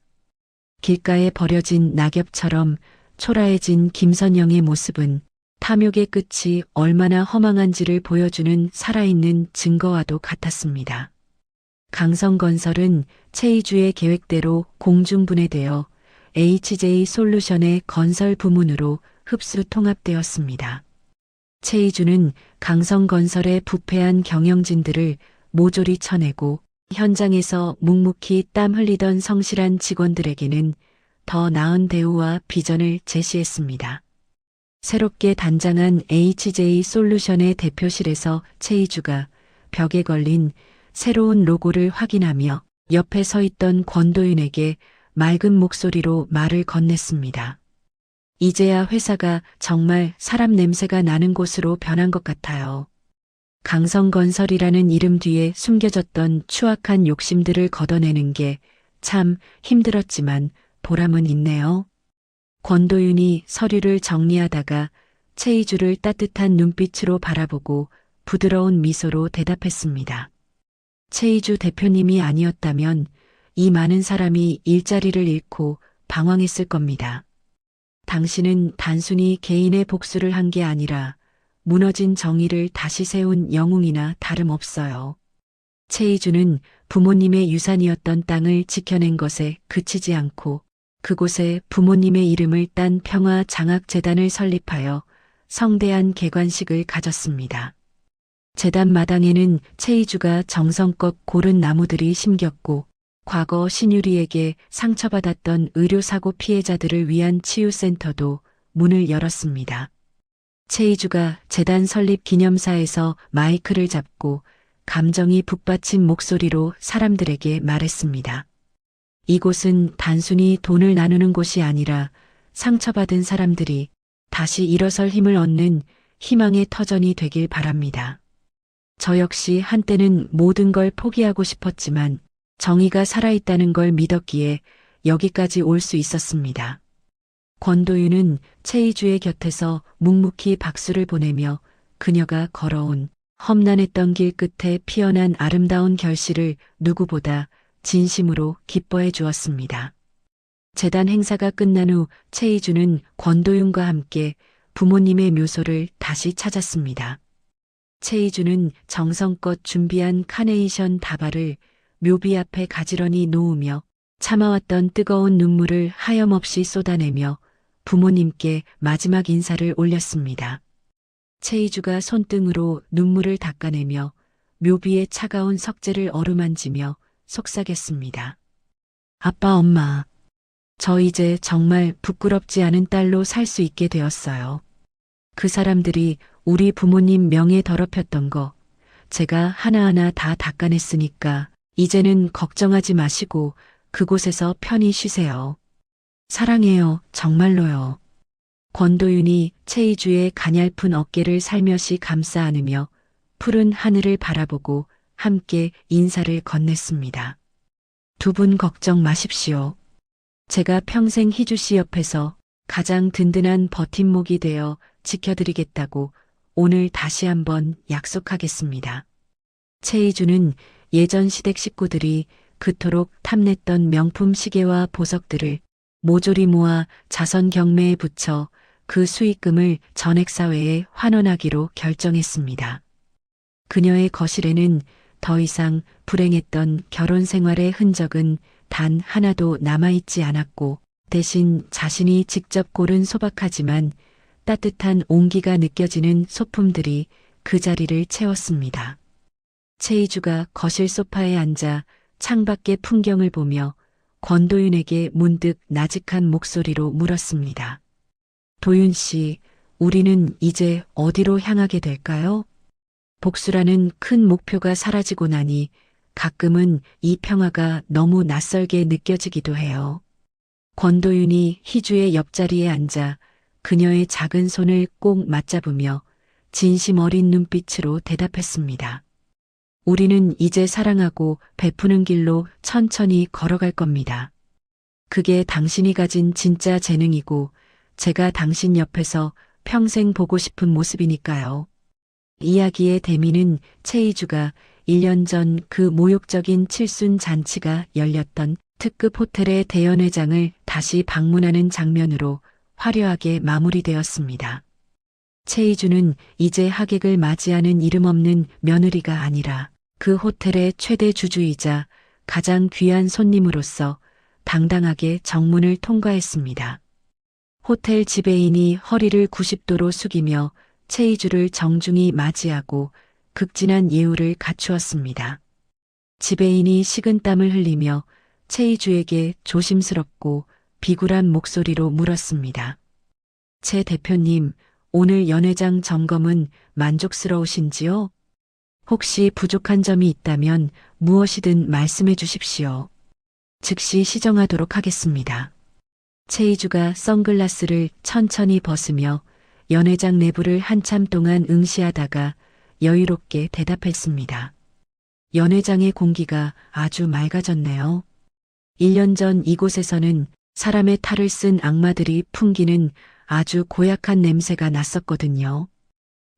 Speaker 2: 길가에 버려진 낙엽처럼 초라해진 김선영의 모습은 탐욕의 끝이 얼마나 허망한지를 보여주는 살아있는 증거와도 같았습니다. 강성건설은 최희주의 계획대로 공중분해되어 HJ솔루션의 건설 부문으로 흡수 통합되었습니다. 최희주는 강성건설의 부패한 경영진들을 모조리 쳐내고 현장에서 묵묵히 땀 흘리던 성실한 직원들에게는 더 나은 대우와 비전을 제시했습니다. 새롭게 단장한 HJ솔루션의 대표실에서 최희주가 벽에 걸린 새로운 로고를 확인하며 옆에 서 있던 권도윤에게 맑은 목소리로 말을 건넸습니다. 이제야 회사가 정말 사람 냄새가 나는 곳으로 변한 것 같아요. 강성건설이라는 이름 뒤에 숨겨졌던 추악한 욕심들을 걷어내는 게 참 힘들었지만 보람은 있네요. 권도윤이 서류를 정리하다가 최희주를 따뜻한 눈빛으로 바라보고 부드러운 미소로 대답했습니다. 최희주 대표님이 아니었다면 이 많은 사람이 일자리를 잃고 방황했을 겁니다. 당신은 단순히 개인의 복수를 한 게 아니라 무너진 정의를 다시 세운 영웅이나 다름없어요. 최희주는 부모님의 유산이었던 땅을 지켜낸 것에 그치지 않고 그곳에 부모님의 이름을 딴 평화장학재단을 설립하여 성대한 개관식을 가졌습니다. 재단 마당에는 최희주가 정성껏 고른 나무들이 심겼고 과거 신유리에게 상처받았던 의료사고 피해자들을 위한 치유센터도 문을 열었습니다. 최희주가 재단 설립 기념사에서 마이크를 잡고 감정이 북받친 목소리로 사람들에게 말했습니다. 이곳은 단순히 돈을 나누는 곳이 아니라 상처받은 사람들이 다시 일어설 힘을 얻는 희망의 터전이 되길 바랍니다. 저 역시 한때는 모든 걸 포기하고 싶었지만 정의가 살아있다는 걸 믿었기에 여기까지 올 수 있었습니다. 권도윤은 최희주의 곁에서 묵묵히 박수를 보내며 그녀가 걸어온 험난했던 길 끝에 피어난 아름다운 결실을 누구보다 진심으로 기뻐해 주었습니다. 재단 행사가 끝난 후 최희주는 권도윤과 함께 부모님의 묘소를 다시 찾았습니다. 최희주는 정성껏 준비한 카네이션 다발을 묘비 앞에 가지런히 놓으며 참아왔던 뜨거운 눈물을 하염없이 쏟아내며 부모님께 마지막 인사를 올렸습니다. 최희주가 손등으로 눈물을 닦아내며 묘비의 차가운 석재를 어루만지며 속삭였습니다. 아빠, 엄마, 저 이제 정말 부끄럽지 않은 딸로 살 수 있게 되었어요. 그 사람들이 우리 부모님 명예 더럽혔던 거 제가 하나하나 다 닦아냈으니까 이제는 걱정하지 마시고 그곳에서 편히 쉬세요. 사랑해요, 정말로요. 권도윤이 최희주의 가냘픈 어깨를 살며시 감싸 안으며 푸른 하늘을 바라보고 함께 인사를 건넸습니다. 두 분 걱정 마십시오. 제가 평생 희주 씨 옆에서 가장 든든한 버팀목이 되어 지켜드리겠다고 오늘 다시 한번 약속하겠습니다. 최희주는 예전 시댁 식구들이 그토록 탐냈던 명품 시계와 보석들을 모조리 모아 자선 경매에 붙여 그 수익금을 전액사회에 환원하기로 결정했습니다. 그녀의 거실에는 더 이상 불행했던 결혼 생활의 흔적은 단 하나도 남아있지 않았고 대신 자신이 직접 고른 소박하지만 따뜻한 온기가 느껴지는 소품들이 그 자리를 채웠습니다. 최희주가 거실 소파에 앉아 창밖의 풍경을 보며 권도윤에게 문득 나직한 목소리로 물었습니다. 도윤 씨, 우리는 이제 어디로 향하게 될까요? 복수라는 큰 목표가 사라지고 나니 가끔은 이 평화가 너무 낯설게 느껴지기도 해요. 권도윤이 희주의 옆자리에 앉아 그녀의 작은 손을 꼭 맞잡으며 진심 어린 눈빛으로 대답했습니다. 우리는 이제 사랑하고 베푸는 길로 천천히 걸어갈 겁니다. 그게 당신이 가진 진짜 재능이고 제가 당신 옆에서 평생 보고 싶은 모습이니까요. 이야기의 대미는 최희주가 1년 전 그 모욕적인 칠순 잔치가 열렸던 특급 호텔의 대연회장을 다시 방문하는 장면으로 화려하게 마무리되었습니다. 최희주는 이제 하객을 맞이하는 이름 없는 며느리가 아니라 그 호텔의 최대 주주이자 가장 귀한 손님으로서 당당하게 정문을 통과했습니다. 호텔 지배인이 허리를 90도로 숙이며 최희주를 정중히 맞이하고 극진한 예우를 갖추었습니다. 지배인이 식은땀을 흘리며 최희주에게 조심스럽고 비굴한 목소리로 물었습니다. 최 대표님, 오늘 연회장 점검은 만족스러우신지요? 혹시 부족한 점이 있다면 무엇이든 말씀해 주십시오. 즉시 시정하도록 하겠습니다. 최희주가 선글라스를 천천히 벗으며 연회장 내부를 한참 동안 응시하다가 여유롭게 대답했습니다. 연회장의 공기가 아주 맑아졌네요. 1년 전 이곳에서는 사람의 탈을 쓴 악마들이 풍기는 아주 고약한 냄새가 났었거든요.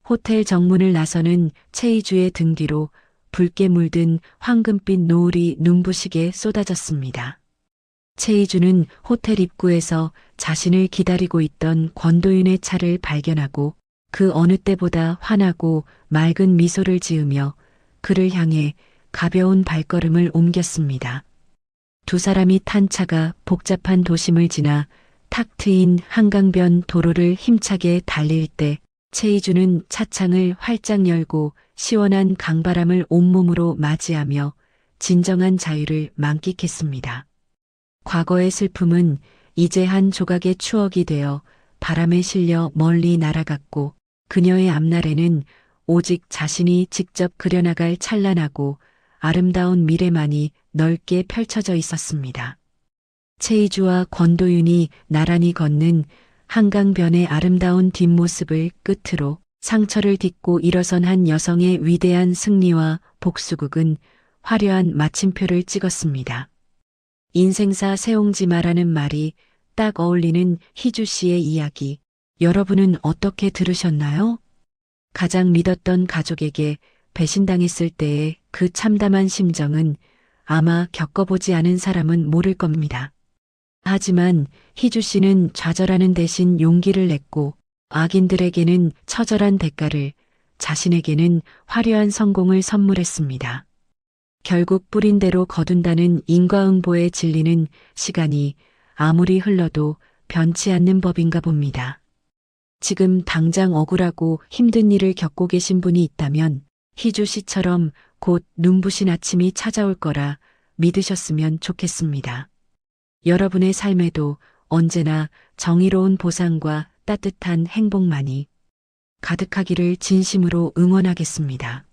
Speaker 2: 호텔 정문을 나서는 최희주의 등 뒤로 붉게 물든 황금빛 노을이 눈부시게 쏟아졌습니다. 최희주는 호텔 입구에서 자신을 기다리고 있던 권도윤의 차를 발견하고 그 어느 때보다 환하고 맑은 미소를 지으며 그를 향해 가벼운 발걸음을 옮겼습니다. 두 사람이 탄 차가 복잡한 도심을 지나 탁 트인 한강변 도로를 힘차게 달릴 때 최희주는 차창을 활짝 열고 시원한 강바람을 온몸으로 맞이하며 진정한 자유를 만끽했습니다. 과거의 슬픔은 이제 한 조각의 추억이 되어 바람에 실려 멀리 날아갔고 그녀의 앞날에는 오직 자신이 직접 그려나갈 찬란하고 아름다운 미래만이 넓게 펼쳐져 있었습니다. 최희주와 권도윤이 나란히 걷는 한강변의 아름다운 뒷모습을 끝으로 상처를 딛고 일어선 한 여성의 위대한 승리와 복수극은 화려한 마침표를 찍었습니다. 인생사 세옹지마라는 말이 딱 어울리는 희주 씨의 이야기. 여러분은 어떻게 들으셨나요? 가장 믿었던 가족에게 배신당했을 때의 그 참담한 심정은 아마 겪어보지 않은 사람은 모를 겁니다. 하지만 희주 씨는 좌절하는 대신 용기를 냈고 악인들에게는 처절한 대가를, 자신에게는 화려한 성공을 선물했습니다. 결국 뿌린 대로 거둔다는 인과응보의 진리는 시간이 아무리 흘러도 변치 않는 법인가 봅니다. 지금 당장 억울하고 힘든 일을 겪고 계신 분이 있다면 희주 씨처럼 곧 눈부신 아침이 찾아올 거라 믿으셨으면 좋겠습니다. 여러분의 삶에도 언제나 정의로운 보상과 따뜻한 행복만이 가득하기를 진심으로 응원하겠습니다.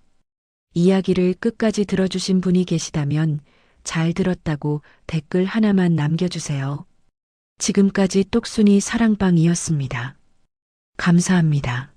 Speaker 2: 이야기를 끝까지 들어주신 분이 계시다면 잘 들었다고 댓글 하나만 남겨주세요. 지금까지 똑순이 사랑방이었습니다. 감사합니다.